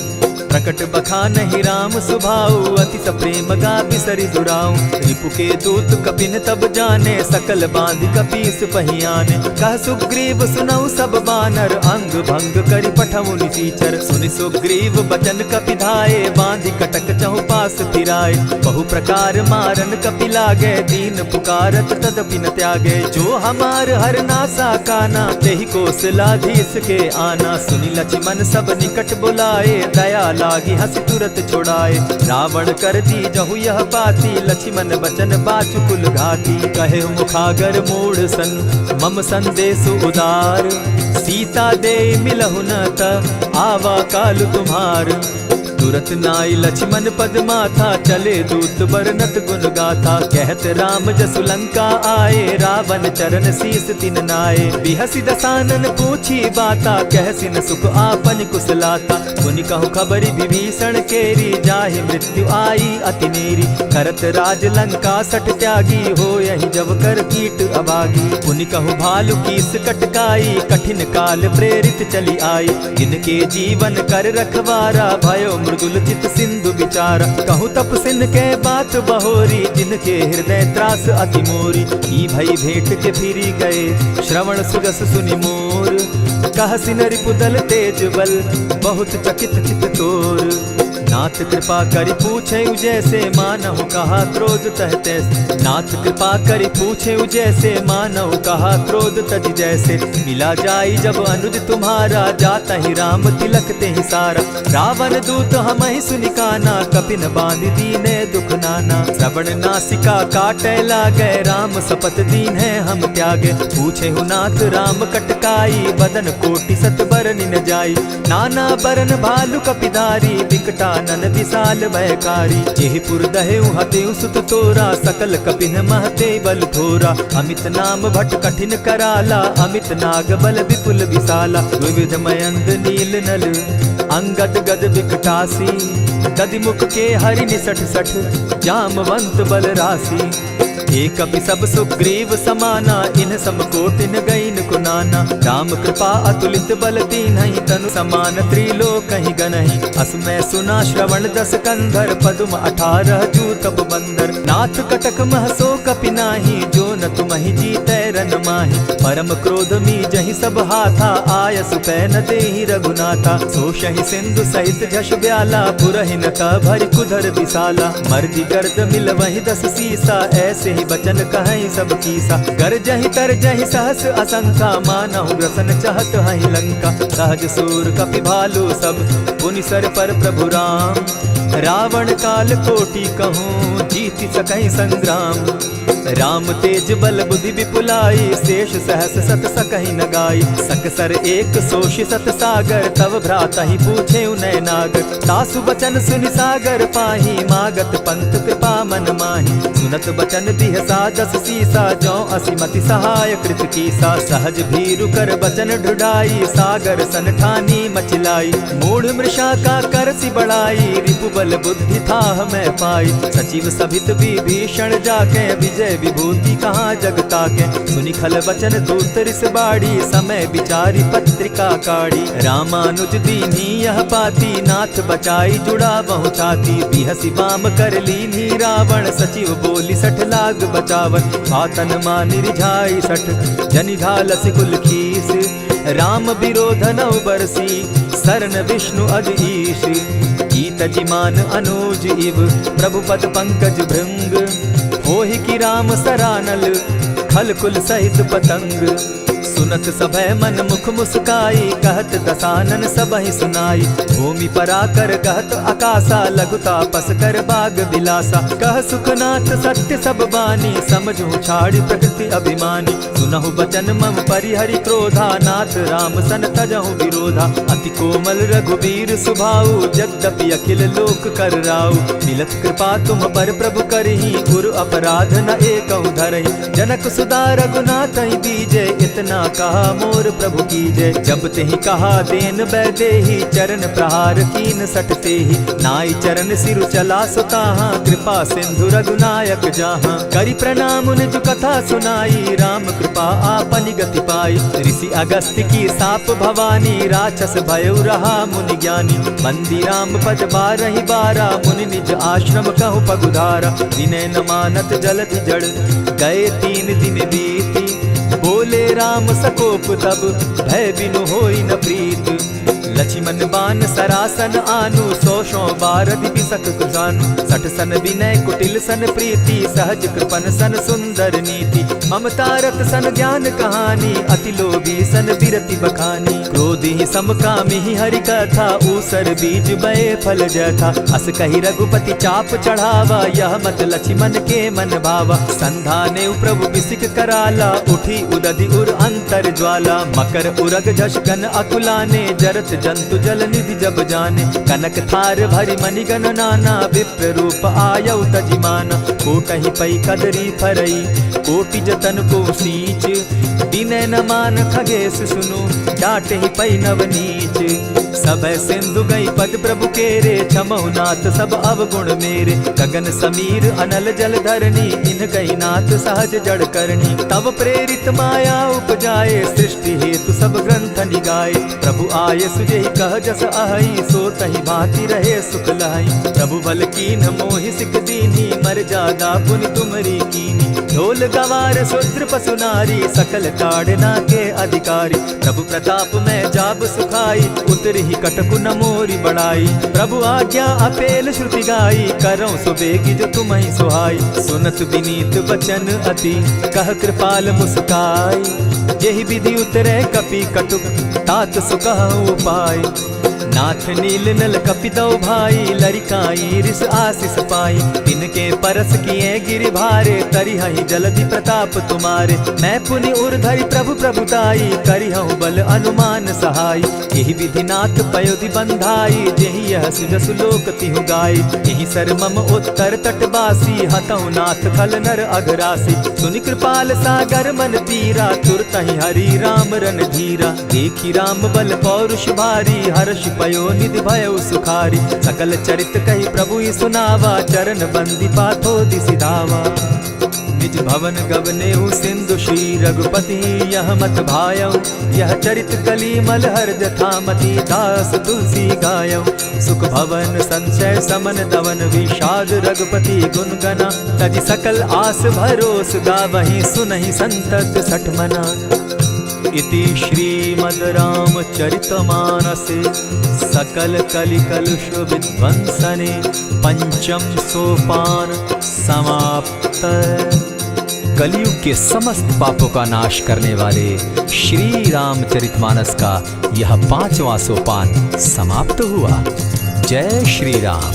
प्रकट बखानहि राम सुभाऊ, अति सप्रेम गा बिसरि दुराऊ। रिपु के दूत कपिन तब जाने, सकल बांधि कपीस पहियाने। कह सुग्रीव सुनऊ सब बानर, अंग भंग करि पठऊ निसीचर। सुनि सुग्रीव बचन कपि धाये, बांधि कटक चहु पास फिराए। बहु प्रकार मारन कपि लागे, दीन पुकारत तदपि न त्यागे। जो हमार हर नासा काना, तेहि कौशलाधीश के आना। सुनि लक्ष्मण सब निकट बुलाए, दया लागी हंस तुरत छुड़ाए। रावण कर दी जहु यह पाती, लक्ष्मण बचन बाचु कुल घाती। कहे मुखागर मूढ़ सन, मम संदेश उदार। सीता दे मिलहु न त, आवा काल तुम्हार। तुरत नाई लक्ष्मण पद माथा, चले दूत बरनत गुण गाथा। कहत राम जसु लंका आए, रावण चरण शीस तिन नाये। बिहसि दसानन पूछी बाता, कहसिन सुख आपन कुशलाता। मुनि कहु खबरि विभीषण केरी, जाहि मृत्यु आई अति नेरी। करत राज लंका सठ त्यागी, हो यही जब कर कीट अभागी। मुनि कहु भालु कीस कटकाई, कठिन काल प्रेरित चली आई। जिनके जीवन कर रखवारा, भयो मृदुल चित सिंधु विचारा। कहूँ तप सिन के बात बहोरी, जिनके हृदय त्रास अति मोरी। की भई भेंट के फिरी गए, श्रवण सुजस सुनि मोर। कह सिन रिपुदल तेज बल, बहुत चकित चित तोर। नाथ कृपा करि पूछे जैसे, मानहु कहा क्रोध तह तैसे। नाथ कृपा करि पूछे जैसे, मानहु कहा क्रोध तज जैसे। मिला जाई जब अनुज तुम्हारा, जाता ही राम तिलक ते ही सारा। रावण दूत हम ही सुनि काना, कपिन बांधि दीने दुख नाना। श्रवण नासिका काटे लागे, राम सपत दीन है हम त्यागे। पूछे हु नाथ राम कटकाई, बदन कोटि सत बरनि न जाई। नाना बरन भालु कपिधारी, विकटा नन विशाल भयकारी। जेहिपुर दहेउ हतेउ सुत तोरा, सकल कपिन महते बल थोरा। अमित नाम भट कठिन कराला, अमित नाग बल विपुल विशाला। द्विविध मयंद नील नल, अंगद गद विकटासी। दधिमुख के हरि निसठ सठ, जामवंत बल राशि। एक कपि सब सुग्रीव समाना, इन सम कोटिन गईन कुनाना। राम कृपा अतुलित बल तीन्हि, तनु समान त्रिलोक ही गनहि। असमय सुना श्रवण दस कंधर, पदुम 18 जूतप बंदर। नाथ कटक महसो कपि नाही, जो न तुमहि जीतै रन माहि। परम क्रोध मी जहि सब हाथा, आयसु पै न देहि रघुनाथा। सोषहि सिंधु सहित झष ब्याला, पुरहिन त भरि कुधर विशाला। मर्दि गर्द मिल वहि 10 सीसा, ऐसे ही बचन कहीं सब कीसा। गरजहि तरजहि सहस असंख्या, मानहु ग्रसन चहत हहि लंका। सहज सूर कपि भालु सब, पुनि सर पर प्रभु राम। रावण काल कोटि कहूँ, जीति सकहि संग्राम। राम तेज बल बुद्धि विपुलाई, शेष सहस सत सकहि न गाई। सकसर एक सोषि सत सागर, तव भ्राता ही पूछे उनय नागर। तासु बचन सुनि सागर पाही, मागत पंत कृपा मन माही। सुनत बचन दिह सादस सीसा, जौ असिमति सहाय कृत कीसा। सहज भीरु कर बचन ढुढ़ाई, सागर सन ठानी मचिलाई। मूढ़ मृषा का करसि बढ़ाई, रिपुबल बुद्धि थाह मैं पाई। सचिव सभित विभीषण जाके, विजय विभूति कहाँ जग ताके। सुनि खल बचन दूत रिस बाड़ी, समय विचारी पत्रिका काढ़ी। रामानुज दीन्ही यह पाती, नाथ बचाई जुड़ा बहु छाती। बिहसी बाम कर लीन्ही रावण, सचिव बोली सठ लाग बचावन। आतन मानि रिझाई सठ, जनि ढालसि कुल खीस। राम विरोध नौ बरसी, सरन विष्णु अज ईश। ईत जिमान अनुज इव, प्रभु पद पंकज भृंग। होहि कि राम सरानल, खल कुल सहित पतंग। सुनत सभय मन मुख मुस्काई, कहत दसानन सबहि सुनाई। भूमि पराकर कहत आकाशा, लघु तापस कर बाग बिलासा। कह सुखनाथ सत्य सब बानी, समझू छाड़ी प्रकृति अभिमानी। सुनहु बचन मम परिहरि क्रोधा, नाथ राम सन तजहु विरोधा। अति कोमल रघुबीर सुभाऊ, यद्यपि अखिल लोक कर राऊ। मिलत कृपा तुम पर प्रभु करही, गुरु अपराध न एकहु धरहि। जनक सुदा रघुनाथ ही दीजे, इतना कहा मोर प्रभु की जय। जब तेहि कहा देन बैदेही, चरण प्रहार कीन सटते ही। नाई चरण सिरु चला सुताहा, कृपा सिंधु रघुनायक जाहा। करि प्रणाम निज कथा सुनाई, राम कृपा आपनि गति पाई। ऋषि अगस्त की साप भवानी, राक्षस भयउ रहा मुनि ज्ञानी। बंदी राम पद बारहि बारा, मुनि निज आश्रम कहु पगुधारा। विनय न मानत जलधि जड़, गए 3 दिन बीती। बोले राम सकोप तब, भय बिनु होई न प्रीत। लक्ष्मण बान सरासन आनु, 100 बारधि बिसक कुजानु। 60 सन विनय कुटिल सन प्रीति, सहज कृपन सन सुंदर नीति। ममता रत सन ज्ञान कहानी, अति लोभी सन बिरति बखानी। क्रोधि समकामी हरि कथा, ऊसर बीज बये फल जथा। अस कहि रघुपति चाप चढ़ावा, यह मत लक्ष्मण के मन भावा। संधाने प्रभु बिसिक कराला, उठी उदधि उर अंतर ज्वाला। मकर उरग झष गन अकुलाने, जरत जंतु जल निधि जब जाने। कनक थार भरी मणिगण नाना, विप्र रूप आयौ तजिमाना। कोटहि पै कदरी फरई, कोटि जतन को सींच। विनय न मान खगेश सुनु, डांटहि पै नवनीच। सबय सिंधु गई पद प्रभु केरे, छमहु नाथ सब अवगुण मेरे। गगन समीर अनल जल धरनी, इन गई नाथ सहज जड़ करनी। तब प्रेरित माया उपजाए, सृष्टि हेतु सब ग्रंथ निगाए। प्रभु आये सुजेहि कह जस अहई, सो तहि भांति रहे सुख लहई। प्रभु बल कीन्ह मोहि सिख दीन्ही, मर्यादा पुनि तुमरी कीनी। ढोल गवार शूद्र पशु नारी, सकल ताड़ना के अधिकारी। प्रभु प्रताप में जाब सुखाई, उतरहि कटकु न मोरी बड़ाई। प्रभु आज्ञा अपेल श्रुति गाई, करऊं सो बेगी जो तुम्हि सुहाई। सुनत विनीत वचन अति, कह कृपाल मुस्काई। जेहि विधि उतरे कपि कटुक, तात सुकहु उपाय। नाथ नील नल कपितौ भाई, लरिकाई रिस आशीष पाई। तिनके परस किए गिरि भारे, तरिहहि जलधि प्रताप तुम्हारे। मैं पुनि उर्धरि प्रभु प्रभुताई, करिहु बल अनुमान सहाय। यही विधि नाथ पयोधि बंधाई, जेहि यह सुजसु लोक तिहु गाई। यही सर मम उत्तर तटवासी, हतहु नाथ खल नर अघरासी। सुनि कृपाल सागर मन तीरा, तुरतहि हरि राम रन धीरा। देखी राम बल पौरुष भारी, हर्ष पयो निधि भयउ सुखारी। सकल चरित कहि प्रभु सुनावा, चरण बंदी पाथो दिसि धावा। निज भवन गवनेहु सिंधु श्री रघुपति, यह मत भायऊ। यह चरित कली मलहर जथामति, दास तुलसी गायऊ। सुख भवन संशय समन दवन, विषाद रघुपति गुण गना। तज सकल आस भरोस, गावहि सुनहि संतत सठ मना। इति श्रीमद् रामचरितमानसे, सकल कलिकलुष विध्वंसने। पंचम सोपान समाप्त। कलयुग के समस्त पापों का नाश करने वाले श्री रामचरितमानस का यह 5वां सोपान समाप्त हुआ। जय श्री राम।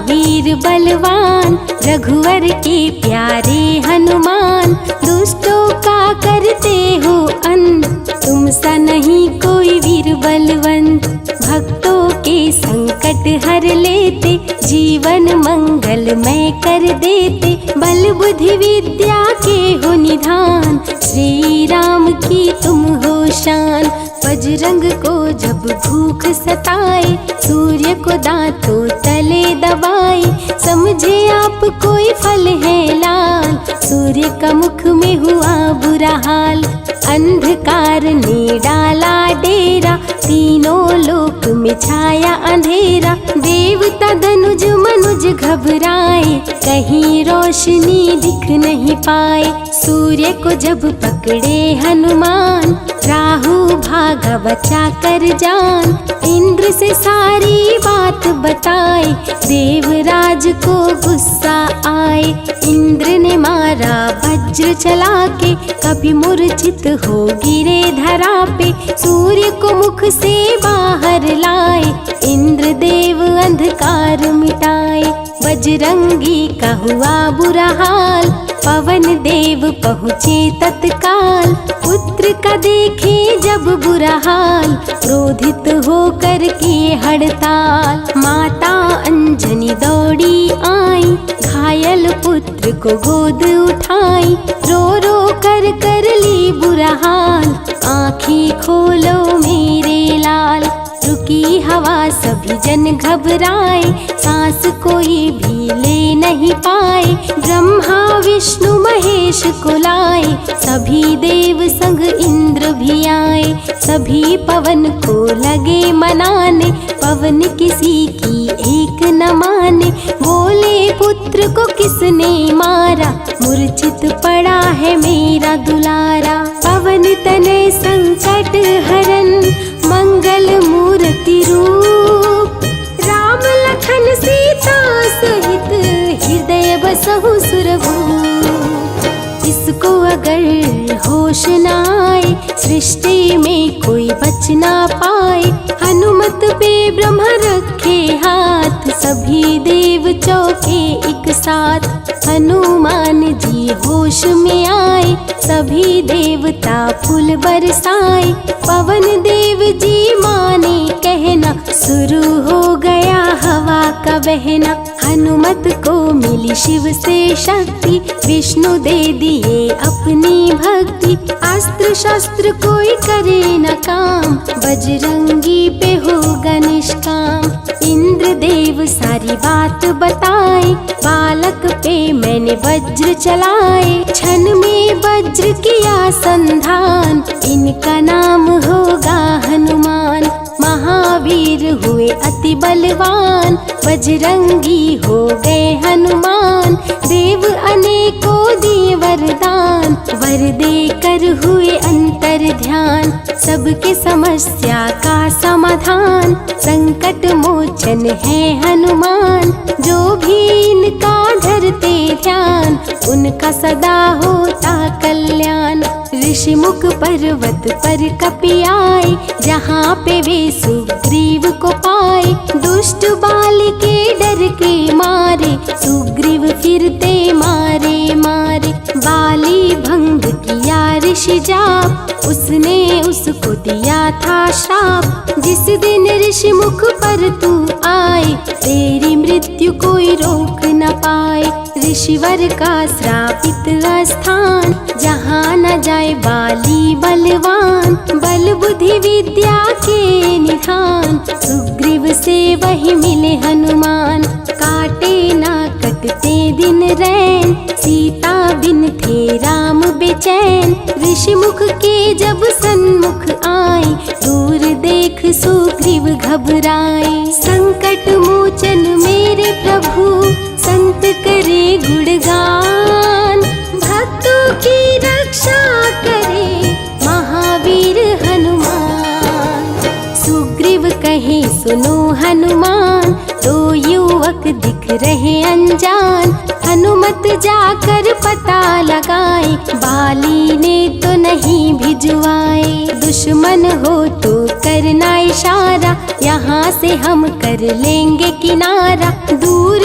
महावीर बलवान, रघुवर के प्यारे हनुमान, दुष्टों का करते हो अंत, तुम सा नहीं कोई वीर बलवंत। भक्तों के संकट हर लेते, जीवन मंगलमय कर देते, बल बुद्धि विद्या के हो निधान, श्री राम की तुम हो शान। बजरंग को जब भूख सताए, सूर्य को दांतों तले दबाए, समझे आप कोई फल है लाल, सूर्य का मुख में हुआ बुरा हाल। अंधकार ने डाला डेरा, तीनों लोक में छाया अंधेरा, देवता धनुज मनुज घबराए, कहीं रोशनी दिख नहीं पाए। सूर्य को जब पकड़े हनुमान, राहु भागा बचा कर जान, इंद्र से सारी बात बताए, देवराज को गुस्सा आए। इंद्र ने मारा वज्र चला के, कभी मूर्छित हो गिरे धरा पे, सूर्य को मुख से बाहर लाए, इंद्र देव अंधकार मिटाए। बजरंगी का हुआ बुरा हाल, पवन देव पहुँचे तत्काल, पुत्र का देखे जब बुरा हाल, क्रोधित होकर किए हड़ताल। माता अंजनी दौड़ी आई, घायल पुत्र को गोद उठाई, रो रो कर ली बुरा हाल, आँखें खोलो मेरे लाल। रुकी हवा सभी जन घबराए, सांस कोई भी ले नहीं पाए, ब्रह्मा विष्णु महेश को लाए, सभी देव संग इंद्र भी आए, सभी पवन को लगे मनाने, पवन किसी की एक न माने, बोले पुत्र को किसने मारा, मूर्छित पड़ा है मेरा दुलारा। पवन तनय संकट हरन, मंगल मूर्ति रूप, राम लखन सीता सहित हृदय बसहु सुरभूप। इसको अगर होश न आए, सृष्टि में कोई बच ना पाए, हनुमत पे ब्रह्मा रखे हाथ, सभी देव चौके एक साथ। हनुमान जी होश में आए, सभी देवता फूल बरसाए, पवन देव जी माने कहना, शुरू हो गया हवा का बहना। हनुमत को मिली शिव से शक्ति, विष्णु दे दिए अपनी भक्ति, अस्त्र शस्त्र कोई करे न काम, बजरंगी पे होगा निष्काम। इंद्र देव सारी बात बताए, बालक पे मैंने वज्र चलाए, क्षण में वज्र किया संधान, इनका नाम होगा हनुमान। महावीर हुए अति बलवान, बजरंगी हो गए हनुमान, देव अनेकों दिए वरदान, वर देकर हुए अंतर ध्यान, सबके समस्या का समाधान, संकट मोचन है हनुमान, जो भी इनका धरते ध्यान, उनका सदा होता कल्याण। ऋषि मुख पर्वत पर कपि आए, जहाँ पे वे सुग्रीव को पाए, दुष्ट बाल के डर के मारे, सुग्रीव फिरते मारे मारे, बाली भंग किया ऋषि जाप, उसने उसको दिया था श्राप, जिस दिन ऋषि मुख पर तू आए, तेरी मृत्यु कोई रोक न पाए। ऋषिवर का श्रापित स्थान, जहाँ न जाए बाली बलवान, बल बुद्धि विद्या के निधान, सुग्रीव से वही मिले हनुमान। काटे ना कटते दिन रैन, सीता बिन थे राम बेचैन, ऋषि मुख के जब सन्मुख आए, दूर देख सुग्रीव घबराए। संकट मोचन मेरे प्रभु, संत करे गुणगान, भक्तों की रक्षा करे महावीर हनुमान। सुग्रीव कहे सुनो हनुमान, दो युवक दिख रहे अनजान, हनुमत जाकर पता लगाए, बाली ने तो नहीं भिजवाए। दुश्मन हो तो करना इशारा, यहाँ से हम कर लेंगे किनारा, दूर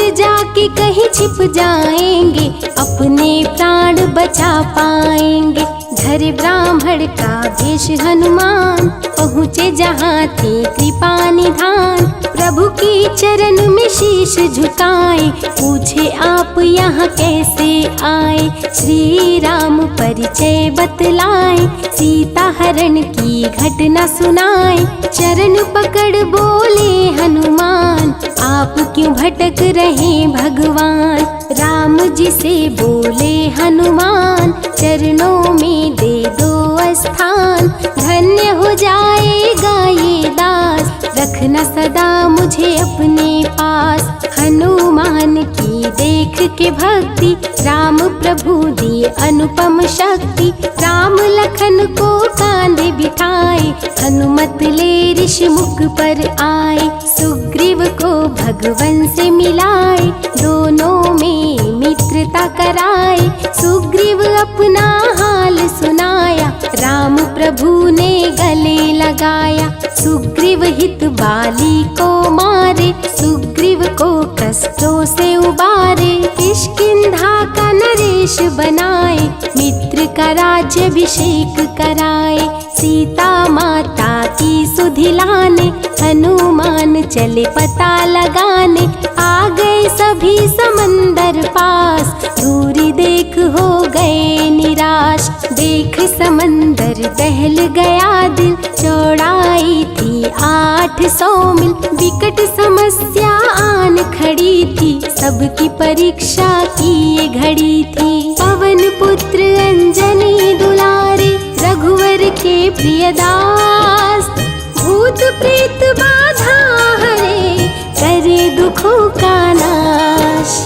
के कहीं छिप जाएंगे, अपने प्राण बचा पाएंगे। धरे ब्राह्मण का वेश हनुमान, पहुँचे जहाँ थे कृपा निधान। प्रभु की चरण में शीश झुकाए, पूछे आप यहाँ कैसे आए। श्री राम परिचय बतलाए, सीता हरण की घटना सुनाए। चरण पकड़ बोले हनुमान, आप क्यों भटक रहे भगवान। राम जी से बोले हनुमान, चरणों में दे दो स्थान। धन्य हो जाएगा ये दास, रखना सदा मुझे अपने पास। हनुमान की देख के भक्ति, राम प्रभु दिए अनुपम शक्ति। राम लखन को कांधे बिठाए, हनुमत ले ऋषि मुख पर आए। सुग्रीव को भगवन से मिलाए, दोनों में मित्रता कराए। सुग्रीव अपना हाल सुनाया, राम प्रभु ने गले लगाया। सुग्रीव हित बाली को मारे, सुग्रीव को कष्टों से उबारे। किष्किंधा का नरेश बनाए, मित्र का राज्याभिषेक कराए। सीता माता की सुधि लाने, हनुमान चले पता लगाने। आ गए सभी समंदर पास, दूरी देख हो गए निराश। देख समंदर दहल गया दिल, चौड़ाई थी 800 मील। विकट समस्या आन खड़ी थी, सबकी परीक्षा की ये घड़ी थी। पवन पुत्र अंजनी दुलारे, रघुवर के प्रिय दास। भूत प्रेत बाधा हरे, करे दुखों का नाश।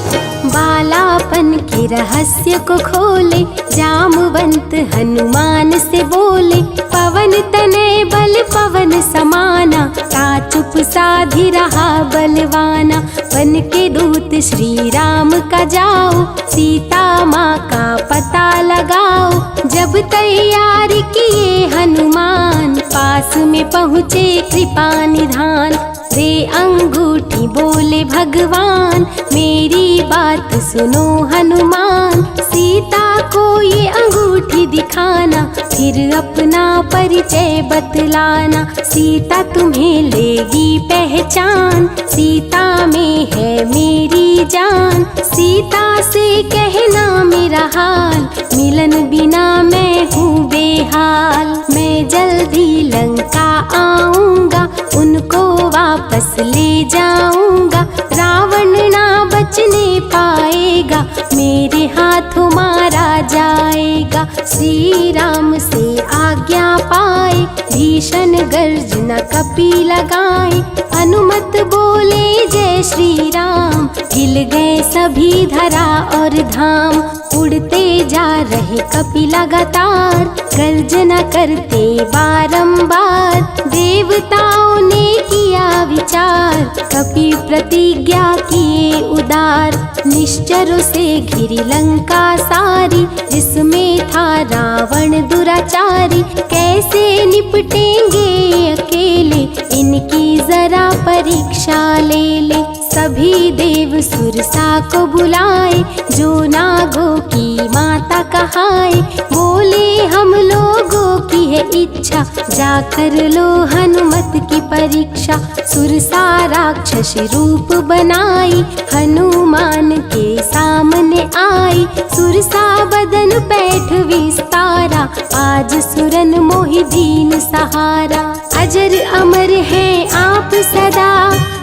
बालापन के रहस्य को खोले, जामवंत हनुमान से बोले। पवन तनय बल पवन समाना, ता चुप साधी रहा बलवाना। बन के दूत श्री राम का जाओ, सीता माँ का पता लगाओ। जब तैयारी किए हनुमान, पास में पहुँचे कृपा निधान। दे अंगूठी बोले भगवान, मेरी बात सुनो हनुमान। सीता को ये अंगूठी दिखाना, फिर अपना परिचय बतलाना। सीता तुम्हें लेगी पहचान, सीता में है मेरी जान। सीता से कहना मेरा हाल, मिलन बिना मैं हूँ बेहाल। मैं जल्दी लंका आऊँगा, उनको वापस ले जाऊँगा। रावण ना बचने पाएगा, मेरे हाथों मारा जाएगा। श्री राम से आज्ञा पाए, भीषण गर्जना कपि लगाए। अनुमत बोले जय श्री राम, हिल गए सभी धरा और धाम। उड़ते जा रहे कपि लगातार, गर्जना करते बारंबार। देवताओं ने किया विचार, कपि प्रतिज्ञा किए उदार। निश्चरों से घिरी लंका सारी, जिसमें था रावण दुराचारी। कैसे निपटेंगे अकेले, इनकी जरा परीक्षा ले ले। सभी देव सुरसा को बुलाए, जो नागों की माता कहाए। बोले हम लोगों की है इच्छा, जाकर लो हनुमत की परीक्षा। सुरसा राक्षस रूप बनाई, हनुमान के सामने आई। सुरसा बदन पैठ विस्तारा, आज सुरन मोहि दीन सहारा। अजर अमर है आप सदा,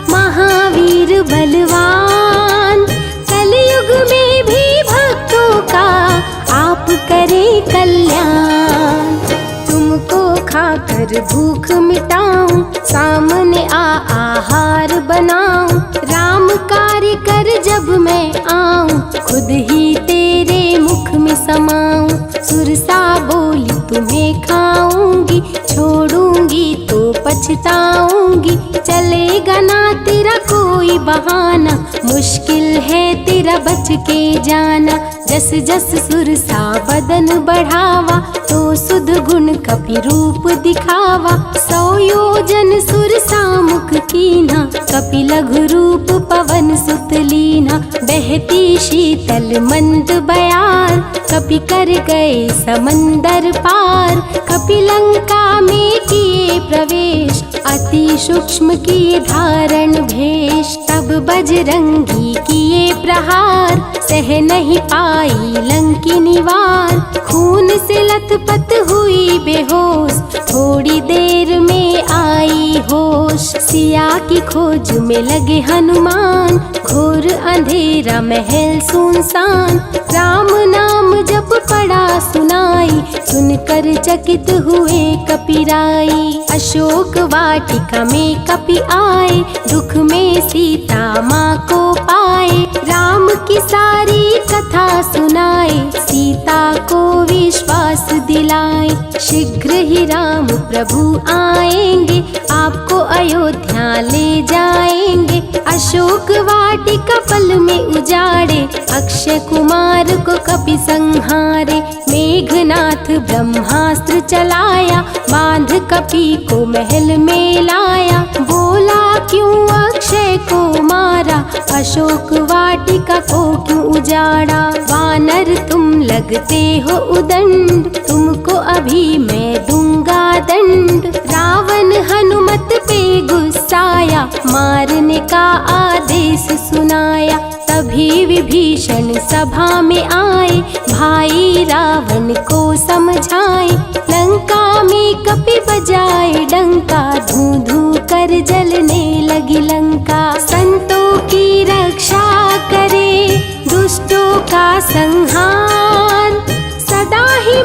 महावीर बलवान। कलयुग में भी भक्तों का आप करें कल्याण। तुमको खाकर भूख मिटाऊं, सामने आहार बनाऊं। राम कार्य कर जब मैं आऊं, खुद ही तेरे मुख में समाऊं। सुरसा बोली तुम्हें खाऊंगी, छोड़ूंगी तो पछताऊंगी। चलेगा ना तेरा कोई बहाना, मुश्किल है तेरा बच के जाना। जस जस सुरसा बदन बढ़ावा, तो सुध गुण कपि रूप दिखावा। 100 योजन सुरसा मुख कीन्हा, कपि लघु रूप पवन सुत लीन्हा। बहती शीतल मंद बयार, कपि कर गए समंदर पार। कपि लंका में किए प्रवेश, अति सूक्ष्म किए धारण भेष। तब बजरंगी किए प्रहार, सह नहीं पाई लंकिनी वार। खून से लथपथ हुई बेहोश, थोड़ी देर में आई होश। सिया की खोज में लगे हनुमान, घोर अंधेरा महल सुनसान। राम नाम जप पड़ा सुनाई, सुनकर चकित हुए कपिराई। अशोक वाटिका में कपि आए, दुख में सीता माँ को पाए। राम की सारी कथा सुनाए, सीता को विश्वास दिलाए। शीघ्र ही राम प्रभु आएंगे, आपको अयोध्या ले जाएंगे। अशोक वाटिका पल में उजाड़े, अक्षय कुमार को कपि संहारे। मेघनाथ ब्रह्मास्त्र चलाया, बांध कपि को महल में लाया। बोला क्यों अक्षय को मारा, अशोक वाटिका को क्यों उजाड़ा। वानर तुम लगते हो उदंड, तुमको अभी मैं दूंगा दंड। रावण हनुमत पे गुस्साया, मारने का आदेश सुनाया। तभी विभीषण सभा में आए, भाई रावण को समझाए। लंका में कपि बजाए डंका, धूं धूं कर जलने लगी लंका। संतों की रक्षा करे, दुष्टों का संहार, सदा ही